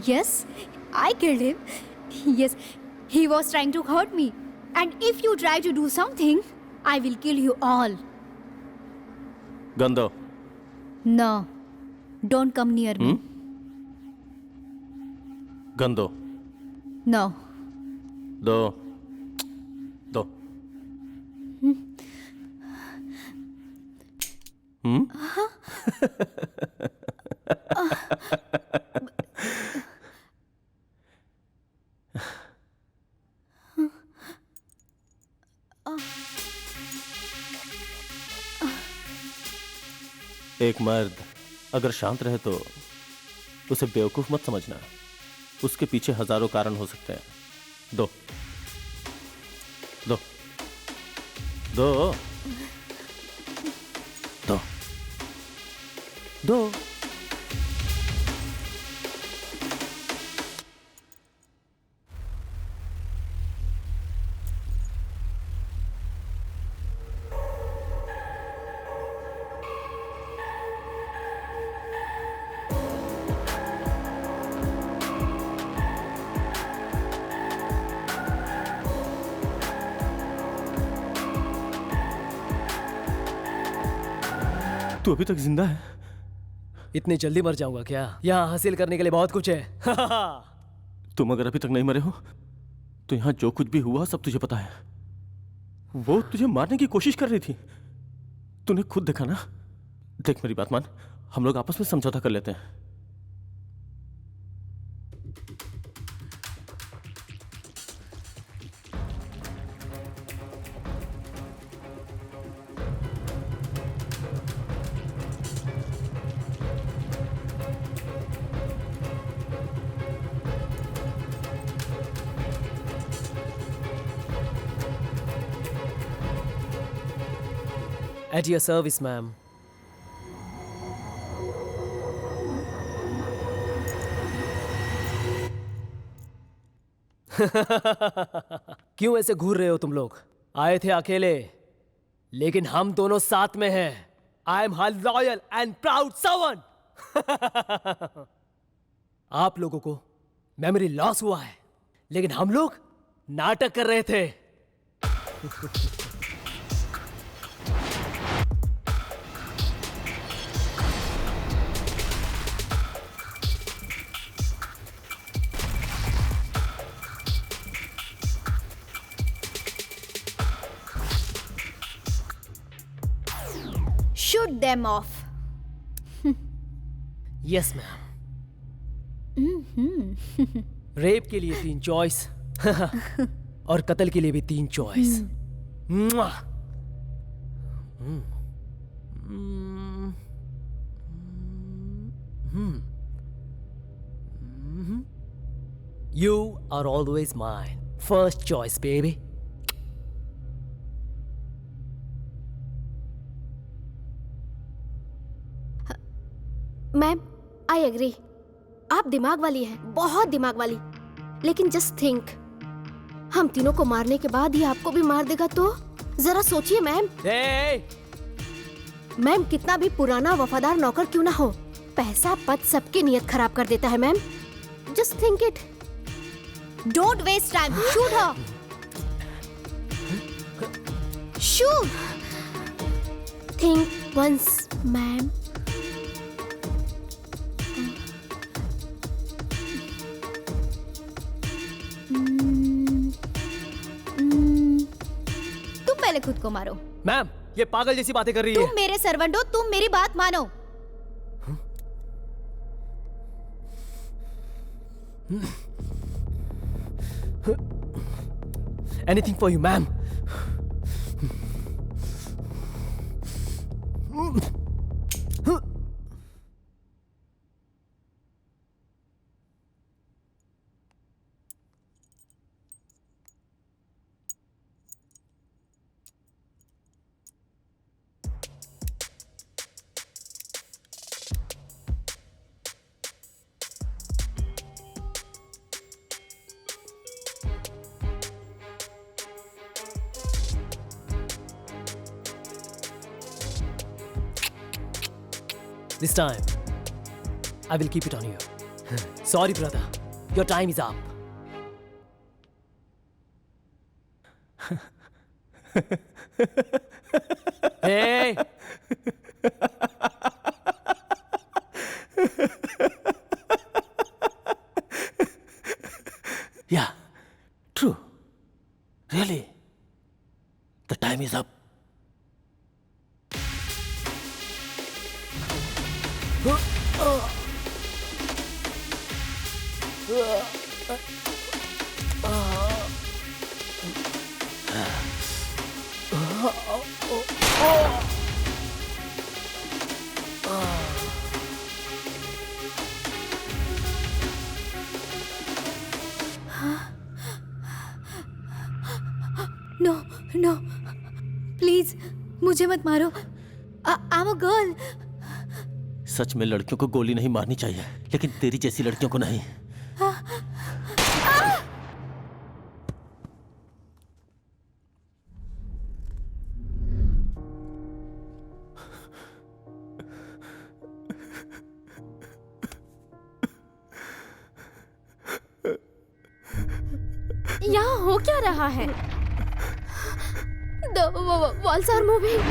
Yes, I killed him. Yes, he was trying to hurt me. And if you try to do something, I will kill you all. Gun दो। No, don't come near me. Gun दो। No. दो, दो। एक मर्द अगर शांत रहे तो उसे बेवकूफ मत समझना। उसके पीछे हजारों कारण हो सकते हैं। दो, दो, दो, दो, दो। तू अभी तक जिंदा है? इतनी जल्दी मर जाऊंगा क्या? यहाँ हासिल करने के लिए बहुत कुछ है। तुम अगर अभी तक नहीं मरे हो तो यहाँ जो कुछ भी हुआ सब तुझे पता है। वो तुझे मारने की कोशिश कर रही थी, तूने खुद देखा ना। देख मेरी बात मान, हम लोग आपस में समझौता कर लेते हैं। At your service, ma'am. क्यों ऐसे घूर रहे हो तुम लोग? आए थे अकेले, लेकिन हम दोनों साथ में हैं। I am her loyal and proud servant. आप लोगों को मेमोरी लॉस हुआ है, लेकिन हम लोग नाटक कर रहे थे। Shoot them off. Yes ma'am. Rape के लिए 3 चॉइस, और कत्ल के लिए भी 3 choice. You are always mine. First choice, baby. Ma'am, I agree. आप दिमाग वाली हैं, बहुत दिमाग वाली। लेकिन जस्ट थिंक, हम तीनों को मारने के बाद ही आपको भी मार देगा तो जरा सोचिए मैम। Hey! मैम, कितना भी पुराना वफादार नौकर क्यों ना हो, पैसा पद सबकी नियत खराब कर देता है ma'am. Just think it. Don't waste time, shoot her. Shoot. Think once ma'am. तुम पहले खुद को मारो। मैम, ये पागल जैसी बातें कर रही है। तुम मेरे सर्वेंट हो, तुम मेरी बात मानो। Anything for you, ma'am. This time, I will keep it on you. Sorry, brother. Your time is up. Hey! Yeah, true. Really? The time is up. No no, please मुझे मत मारो। I am a girl. सच में लड़कियों को गोली नहीं मारनी चाहिए, लेकिन तेरी जैसी लड़कियों को नहीं। यहाँ हो क्या रहा है? The walls are moving.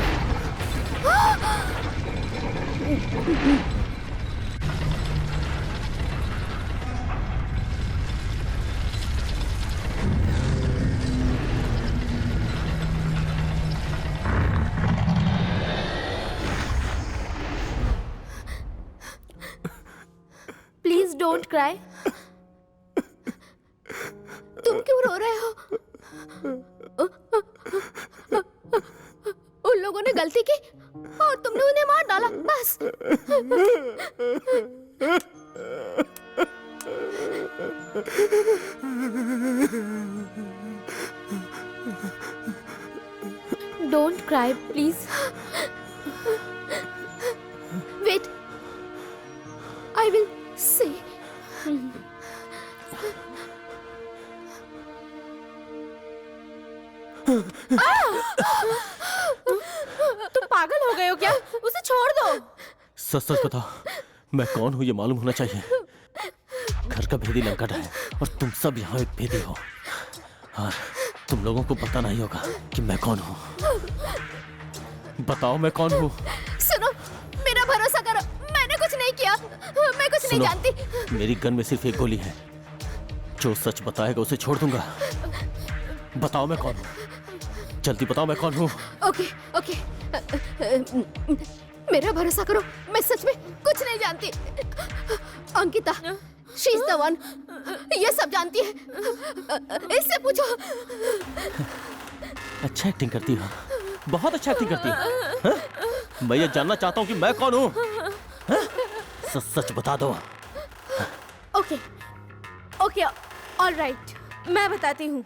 Please don't cry. तुम क्यों रो रहे हो? उन लोगों ने गलती की और तुमने उन्हें मार डाला, बस। Don't cry, please. Wait. I will see. तुम पागल हो गए हो क्या? उसे छोड़ दो। सच सच बताओ, मैं कौन हूँ ये मालूम होना चाहिए। घर का भेदी लंका है और तुम सब यहाँ एक भेदी हो, और तुम लोगों को पता नहीं होगा कि मैं कौन हूँ। बताओ मैं कौन हूँ। सुनो, मेरा भरोसा करो, मैंने कुछ नहीं किया, मैं कुछ नहीं जानती। मेरी गन में सिर्फ एक गोली है, जो सच बताएगा उसे छोड़ दूंगा। बताओ मैं कौन हूँ, जल्दी बताओ मैं कौन हूँ। ओके ओके, मेरा भरोसा करो, मैं सच में कुछ नहीं जानती। Ankita, she is the one. ये सब जानती है, इससे पूछो। अच्छा एक्टिंग करती हो, बहुत अच्छा एक्टिंग करती हो। हाँ? मैं ये जानना चाहता हूँ कि मैं कौन हूँ। हाँ? सच सच बता दो। ओके ओके ऑल राइट, मैं बताती हूँ।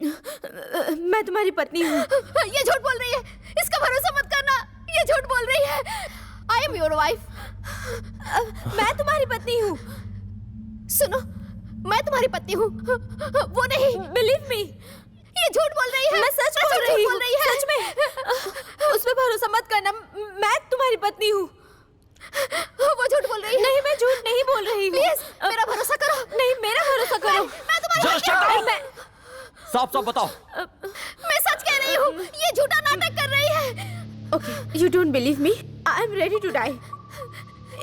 मैं तुम्हारी पत्नी हूँ। ये झूठ बोल रही है, इसका भरोसा मत करना। ये झूठ बोल रही है। I am your wife. मैं तुम्हारी पत्नी हूँ। सुनो, मैं तुम्हारी पत्नी हूँ, वो नहीं। बिलीव मी, ये झूठ बोल रही है। मैं सच बोल रही हूँ, सच में। उस पे भरोसा मत करना। मैं तुम्हारी पत्नी हूँ। वो झूठ बोल रही है। नहीं, मैं झूठ नहीं बोल रही हूँ। प्लीज मेरा भरोसा करो। नहीं, मेरा भरोसा करो। मैं तुम्हारी पत्नी हूँ। साफ साफ बताओ। मैं सच कह रही हूँ, ये झूठा नाटक कर रही है। Okay, you don't believe me? I am ready to die.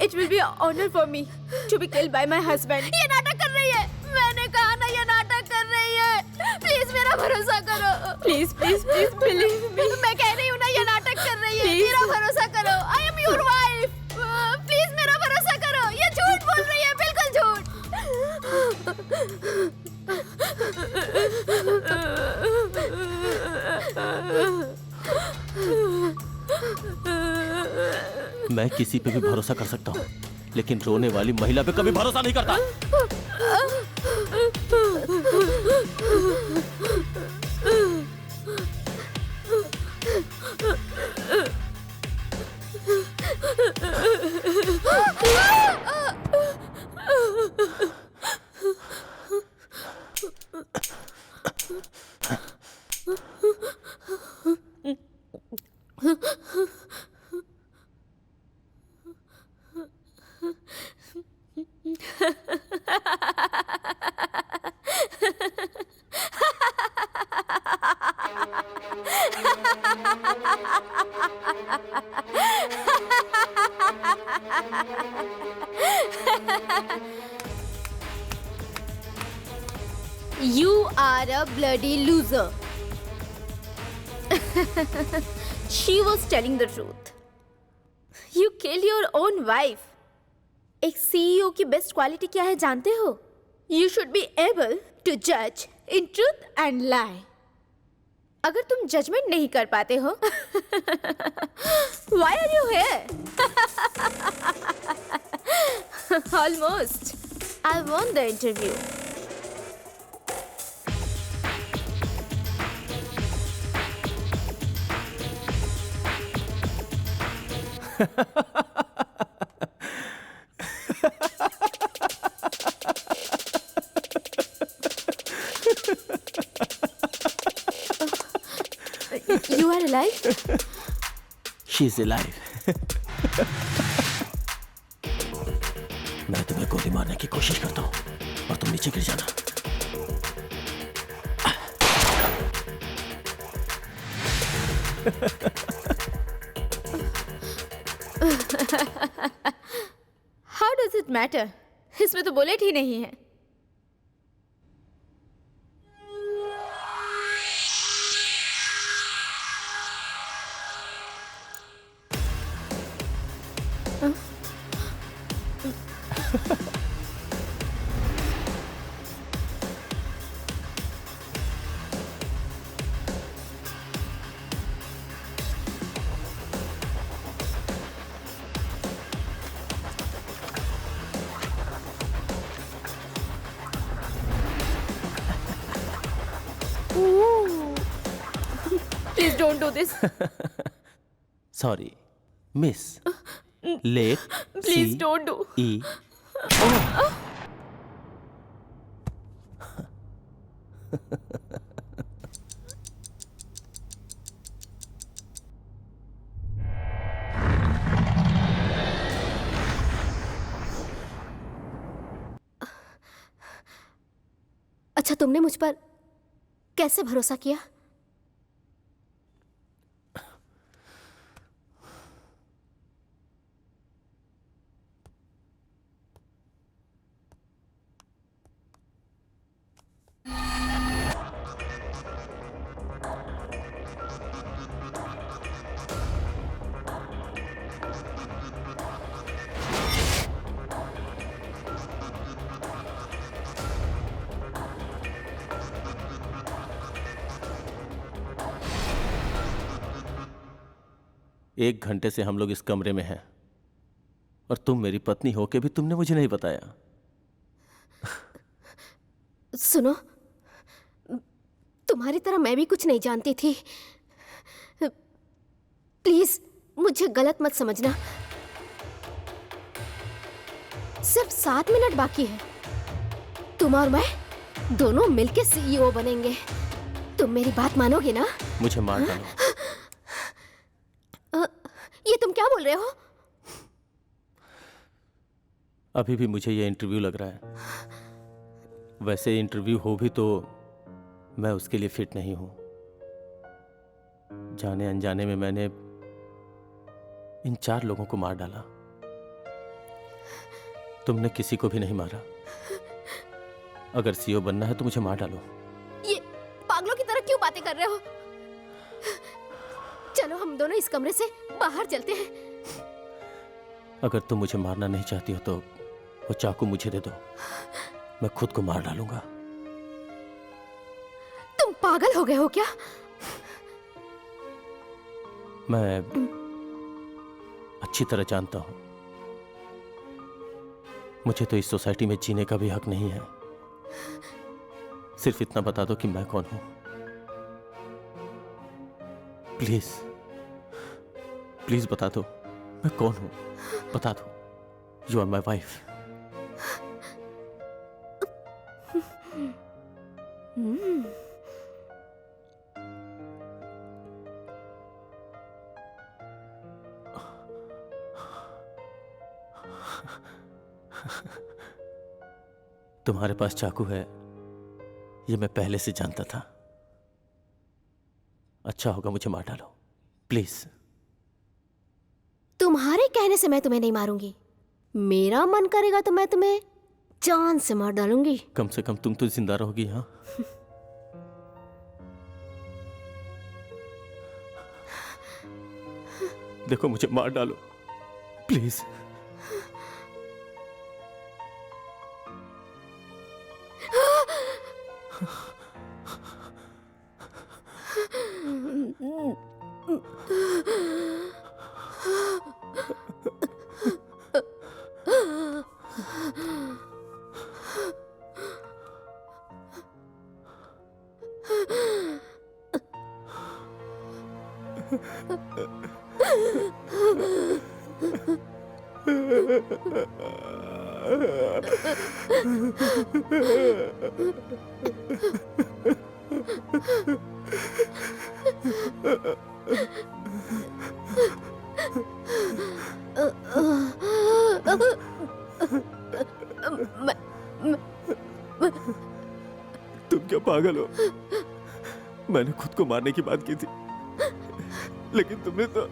It will be an honor for me to be killed by my husband. ये नाटक कर रही है। मैंने कहा ना, ये नाटक कर रही है। प्लीज मेरा भरोसा करो। Please please please believe me. मैं कह रही हूँ ना, ये नाटक कर रही है। मेरा भरोसा करो। I am your wife. Please मेरा भरोसा करो। ये झूठ बोल रही है, बिल्कुल झूठ। मैं किसी पे भी भरोसा कर सकता हूँ, लेकिन रोने वाली महिला पे कभी भरोसा नहीं करता। You are a bloody loser. She was telling the truth. You killed your own wife. एक CEO की बेस्ट क्वालिटी क्या है जानते हो? You should be able to judge in truth and lie. अगर तुम जजमेंट नहीं कर पाते हो, why are you here? Almost. I won the interview. You are alive? She's alive. मैं तुम्हें गोली मारने की कोशिश करता हूँ और तुम नीचे गिर जाना। How does it matter? इसमें तो बुलेट ही नहीं है। Please don't do this. Sorry, Miss. Late. Please don't do. E. अच्छा, तुमने मुझ पर कैसे भरोसा किया? 1 घंटे से हम लोग इस कमरे में हैं और तुम मेरी पत्नी हो के भी तुमने मुझे नहीं बताया। सुनो, तुम्हारी तरह मैं भी कुछ नहीं जानती थी। प्लीज मुझे गलत मत समझना। सिर्फ 7 मिनट बाकी है। तुम और मैं दोनों मिलके सीईओ बनेंगे। तुम मेरी बात मानोगे ना? मुझे मार डालो। ये तुम क्या बोल रहे हो? अभी भी मुझे ये इंटरव्यू लग रहा है। वैसे इंटरव्यू हो भी तो मैं उसके लिए फिट नहीं हूं। जाने अनजाने में मैंने इन 4 लोगों को मार डाला। तुमने किसी को भी नहीं मारा। अगर सीईओ बनना है तो मुझे मार डालो। ये पागलों की तरह क्यों बातें कर रहे हो? चलो हम दोनों इस कमरे से बाहर चलते हैं। अगर तुम मुझे मारना नहीं चाहती हो तो वो चाकू मुझे दे दो, मैं खुद को मार डालूंगा। तुम पागल हो गए हो क्या? मैं अच्छी तरह जानता हूं, मुझे तो इस सोसाइटी में जीने का भी हक नहीं है। सिर्फ इतना बता दो कि मैं कौन हूं। प्लीज प्लीज बता दो मैं कौन हूं। बता दो। You are my wife. तुम्हारे पास चाकू है ये मैं पहले से जानता था। अच्छा होगा मुझे मार डालो प्लीज। तुम्हारे कहने से मैं तुम्हें नहीं मारूंगी। मेरा मन करेगा तो मैं तुम्हें जान से मार डालूंगी। कम से कम तुम तो जिंदा रहोगी। हाँ देखो मुझे मार डालो प्लीज। तुम क्या पागल हो? मैंने खुद को मारने की बात की थी लेकिन तुमने तो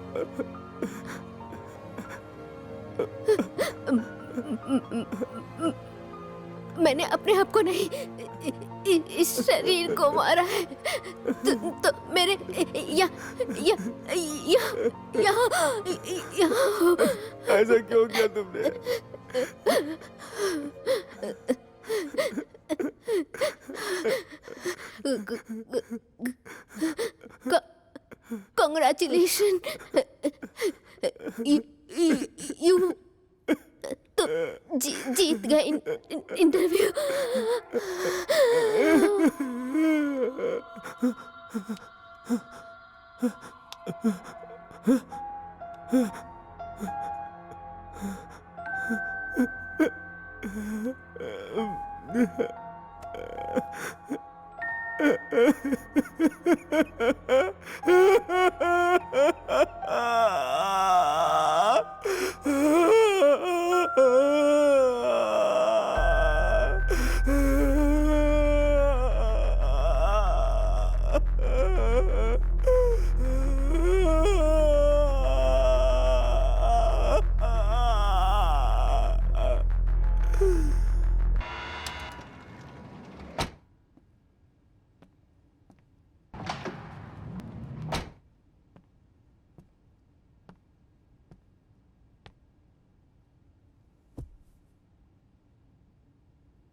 मैंने अपने आप को नहीं, इस शरीर को मारा है। तो मेरे या या या या ऐसा क्यों किया तुमने? Congratulations, you तो जीत गए interview.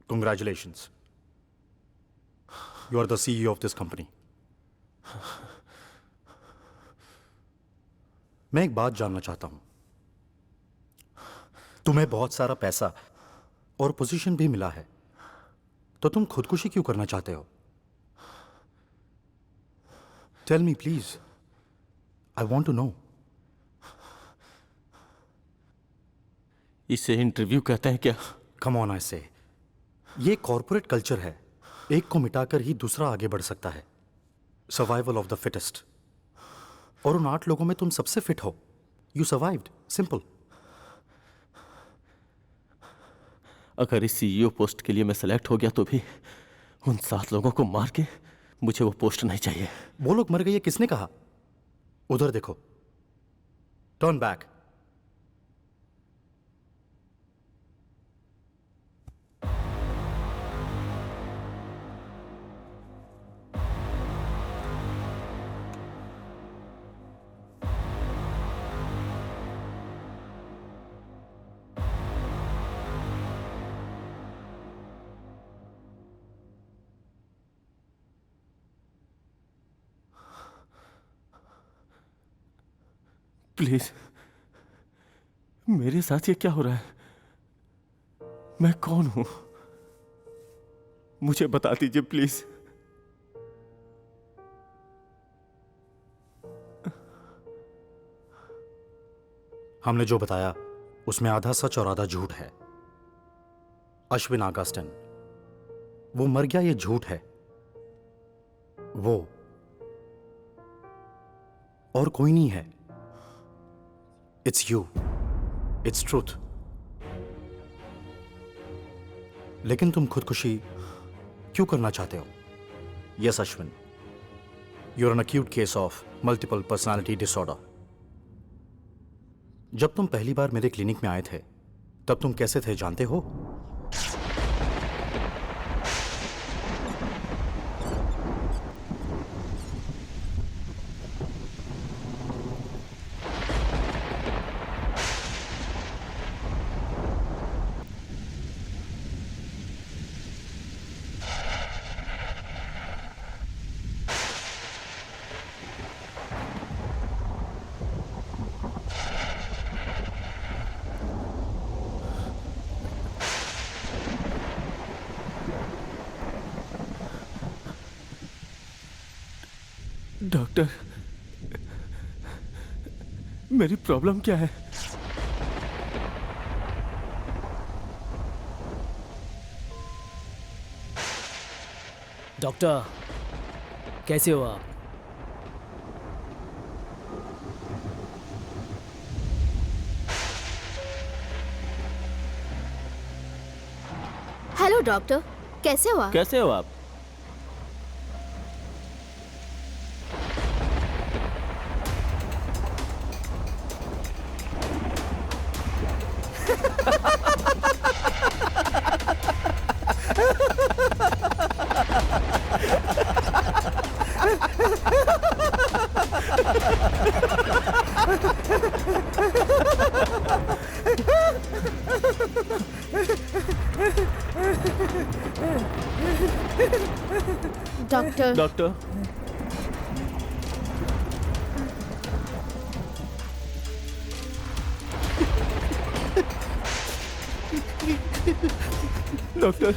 Congratulations. You are the CEO of this company. मैं एक बात जानना चाहता हूं। तुम्हें बहुत सारा पैसा और पोजीशन भी मिला है, तो तुम खुदकुशी क्यों करना चाहते हो? Tell me please, I want to know. इसे इंटरव्यू कहते हैं क्या? कम ऑन, आई से ये कॉर्पोरेट कल्चर है। एक को मिटाकर ही दूसरा आगे बढ़ सकता है। Survival of the fittest. और उन 8 लोगों में तुम सबसे फिट हो। You survived, simple. अगर इस सीईओ पोस्ट के लिए मैं सेलेक्ट हो गया तो भी उन 7 लोगों को मार के मुझे वो पोस्ट नहीं चाहिए। वो लोग मर गए, ये किसने कहा? उधर देखो, टर्न बैक। प्लीज, मेरे साथ ये क्या हो रहा है? मैं कौन हूं? मुझे बता दीजिए प्लीज। हमने जो बताया उसमें आधा सच और आधा झूठ है। अश्विन आगास्टन, वो मर गया, ये झूठ है। वो और कोई नहीं है। It's you, it's truth. लेकिन तुम खुदकुशी क्यों करना चाहते हो? Yes Ashwin, you are an acute case of multiple personality disorder. जब तुम पहली बार मेरे क्लिनिक में आए थे तब तुम कैसे थे जानते हो? डॉक्टर, मेरी प्रॉब्लम क्या है? डॉक्टर, कैसे हो आप? हेलो डॉक्टर, कैसे हो आप? कैसे हो आप? डॉक्टर, डॉक्टर, डॉक्टर,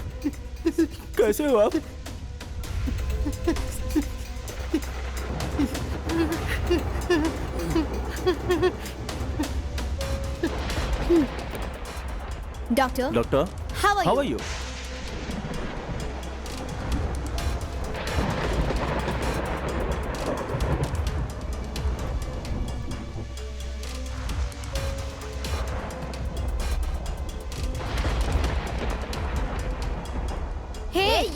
कैसे हो आप? Doctor, doctor, how how are you?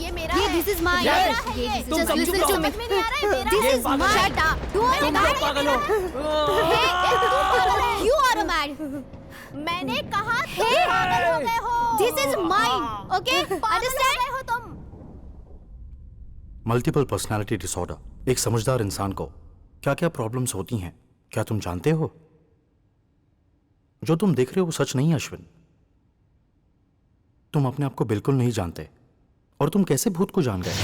ये मेरा है। This is mine. Yeah, मेरा है ये। तुम Just समझ listen चुप to रहो। me. समझ में नहीं आ रहा है मेरा ये है। This is पागल mine. है। Shut up. तू तुम है बहुत पागल हो। You are a man. मैंने कहा तुम पागल हो गए हो। This is mine. Okay? Understand? हो तुम। मल्टीपल पर्सनालिटी डिसऑर्डर एक समझदार इंसान को क्या क्या प्रॉब्लम्स होती हैं क्या तुम जानते हो? जो तुम देख रहे हो वो सच नहीं है अश्विन। तुम अपने आप को बिल्कुल नहीं जानते। और तुम कैसे भूत को जान गए?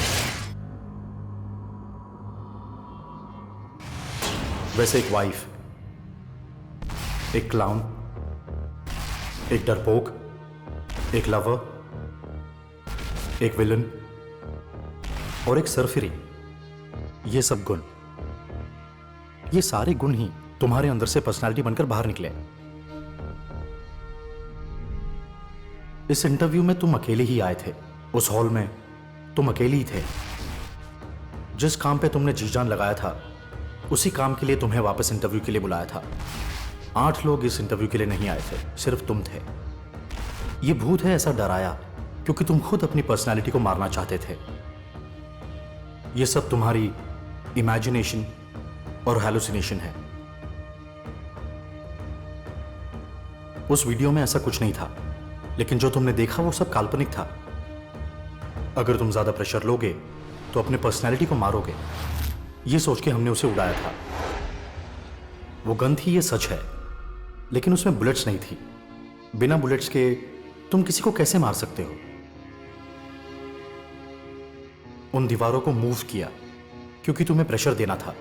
वैसे एक वाइफ एक क्लाउन, एक डरपोक, एक लवर, एक विलन और एक सरफिरी। ये सब गुण, ये सारे गुण ही तुम्हारे अंदर से पर्सनालिटी बनकर बाहर निकले। इस इंटरव्यू में तुम अकेले ही आए थे। उस हॉल में तुम अकेले ही थे। जिस काम पे तुमने जी जान लगाया था, उसी काम के लिए तुम्हें वापस इंटरव्यू के लिए बुलाया था। 8 लोग इस इंटरव्यू के लिए नहीं आए थे, सिर्फ तुम थे। ये भूत है ऐसा डराया क्योंकि तुम खुद अपनी पर्सनालिटी को मारना चाहते थे। ये सब तुम्हारी इमेजिनेशन और हैलुसिनेशन है। उस वीडियो में ऐसा कुछ नहीं था, लेकिन जो तुमने देखा वो सब काल्पनिक था। अगर तुम ज्यादा प्रेशर लोगे तो अपने पर्सनैलिटी को मारोगे, ये सोच के हमने उसे उड़ाया था। वो गन थी, ये सच है, लेकिन उसमें बुलेट्स नहीं थी। बिना बुलेट्स के तुम किसी को कैसे मार सकते हो? उन दीवारों को मूव किया क्योंकि तुम्हें प्रेशर देना था।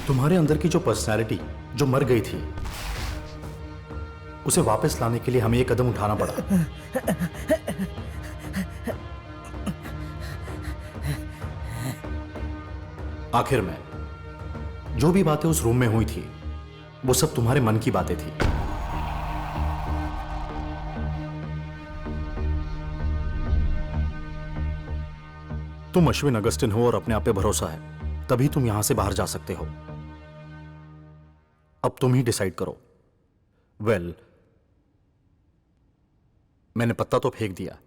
तुम्हारे अंदर की जो पर्सनैलिटी जो मर गई थी, उसे वापस लाने के लिए हमें एक कदम उठाना पड़ा। आखिर में जो भी बातें उस रूम में हुई थी, वो सब तुम्हारे मन की बातें थी। तुम अश्विन अगस्टिन हो और अपने आप पे भरोसा है, तभी तुम यहां से बाहर जा सकते हो। अब तुम ही डिसाइड करो। वेल, मैंने पत्ता तो फेंक दिया,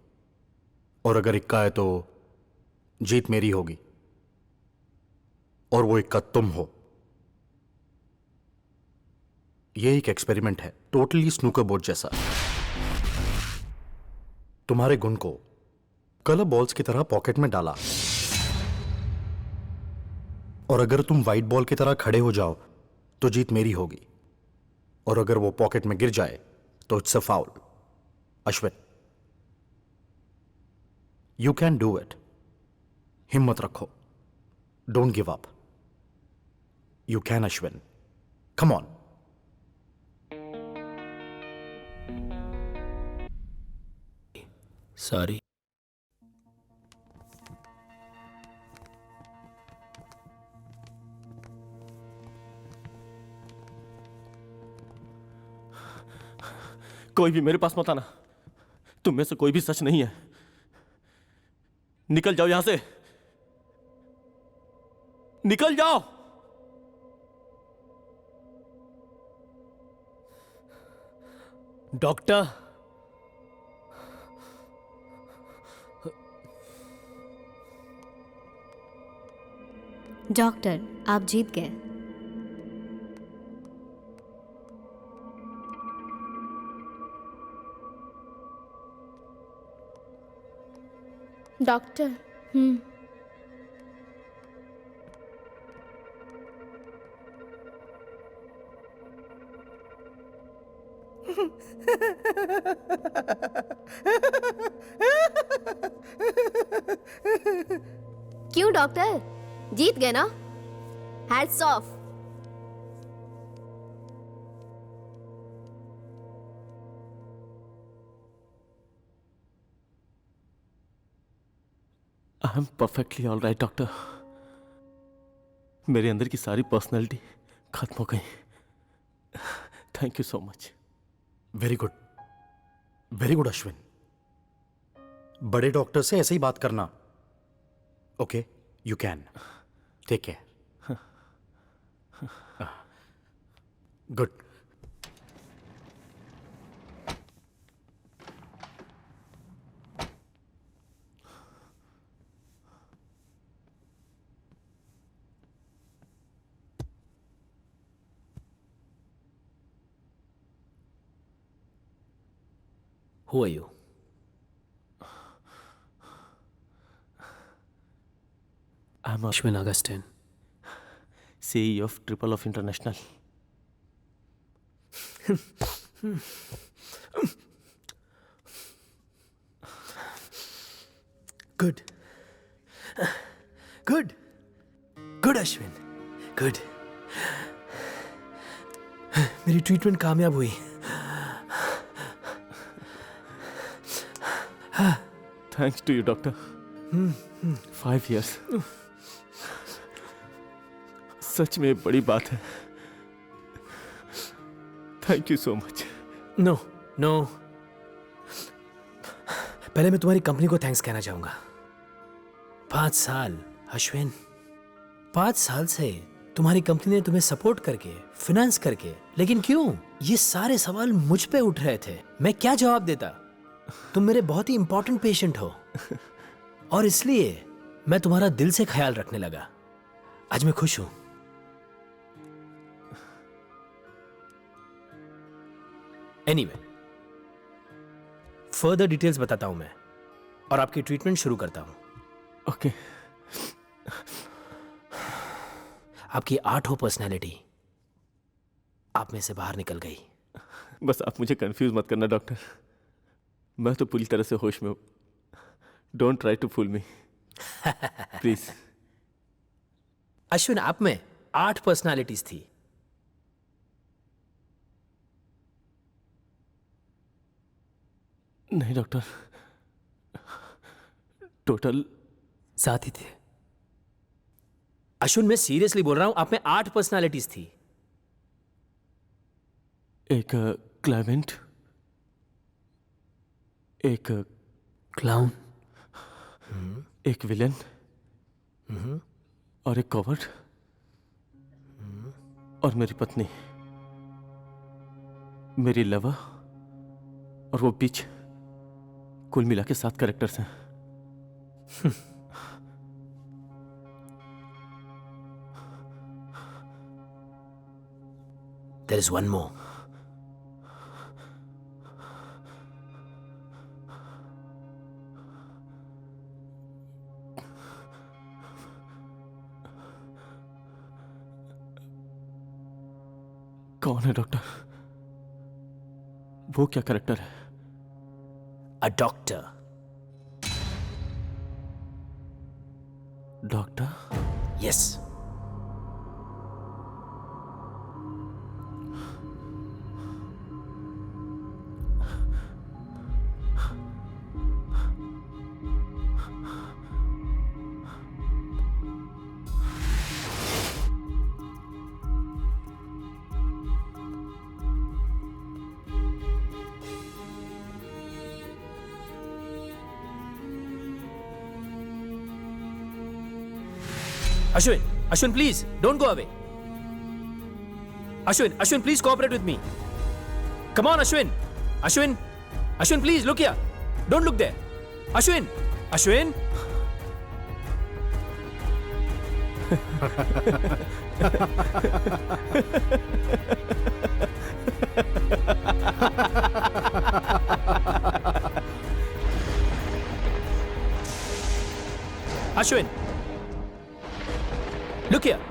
और अगर इक्का है तो जीत मेरी होगी, और वो इक्का तुम हो। ये एक एक्सपेरिमेंट है, टोटली स्नूकर बोर्ड जैसा। तुम्हारे गुण को कलर बॉल्स की तरह पॉकेट में डाला, और अगर तुम व्हाइट बॉल की तरह खड़े हो जाओ तो जीत मेरी होगी, और अगर वो पॉकेट में गिर जाए तो it's a foul. Ashwin, you can do it. हिम्मत रखो, don't give up. You can Ashwin, come on. Sorry. कोई भी मेरे पास मत आना। तुम में से कोई भी सच नहीं है। निकल जाओ यहां से, निकल जाओ। डॉक्टर, डॉक्टर, आप जीत गए। डॉक्टर, क्यों डॉक्टर, जीत गए ना? Hats off. I am perfectly all right doctor. मेरे अंदर की सारी पर्सनैलिटी खत्म हो गई। Thank you so much. Very good, very good Ashwin. बड़े डॉक्टर से ऐसे ही बात करना। Okay, you can take care. Good. Who are you? I'm Ashwin Augustine. CEO of Triple of International. good. Good. Good, Ashwin. Good. मेरी treatment कामयाब हुई। Thanks to you doctor. 5 years सच में बड़ी बात है। Thank you so much. No no, पहले मैं तुम्हारी कंपनी को थैंक्स कहना चाहूंगा। 5 साल अश्विन, 5 साल से तुम्हारी कंपनी ने तुम्हें सपोर्ट करके, फिनेंस करके, लेकिन क्यों? ये सारे सवाल मुझ पे उठ रहे थे। मैं क्या जवाब देता? तुम मेरे बहुत ही इंपॉर्टेंट पेशेंट हो और इसलिए मैं तुम्हारा दिल से ख्याल रखने लगा। आज मैं खुश हूं। एनीवे, फर्दर डिटेल्स बताता हूं मैं और आपकी ट्रीटमेंट शुरू करता हूं। ओके। आपकी 8 पर्सनैलिटी आप में से बाहर निकल गई। बस आप मुझे कंफ्यूज मत करना डॉक्टर, मैं तो पूरी तरह से होश में हूं। Don't try to fool me please. Ashwin, आप में 8 पर्सनालिटीज थी। नहीं डॉक्टर, टोटल 7 ही थे। अश्विन, मैं सीरियसली बोल रहा हूं, आप में 8 पर्सनालिटीज थी। एक क्लाइमेंट, एक क्लाउन, एक विलन और एक कॉवर्ड और मेरी पत्नी, मेरी लवर और वो बीच। कुल मिला के 7 कैरेक्टर्स हैं। There is one more. कौन है डॉक्टर? वो क्या कैरेक्टर है? A doctor. Doctor? Yes. Ashwin, please, don't go away. Ashwin, please cooperate with me. Come on, Ashwin, please, look here. Don't look there. Ashwin. Ashwin. Look here.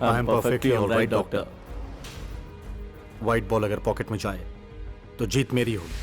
I am perfectly alright doctor. White ball अगर pocket में जाए तो जीत मेरी होगी।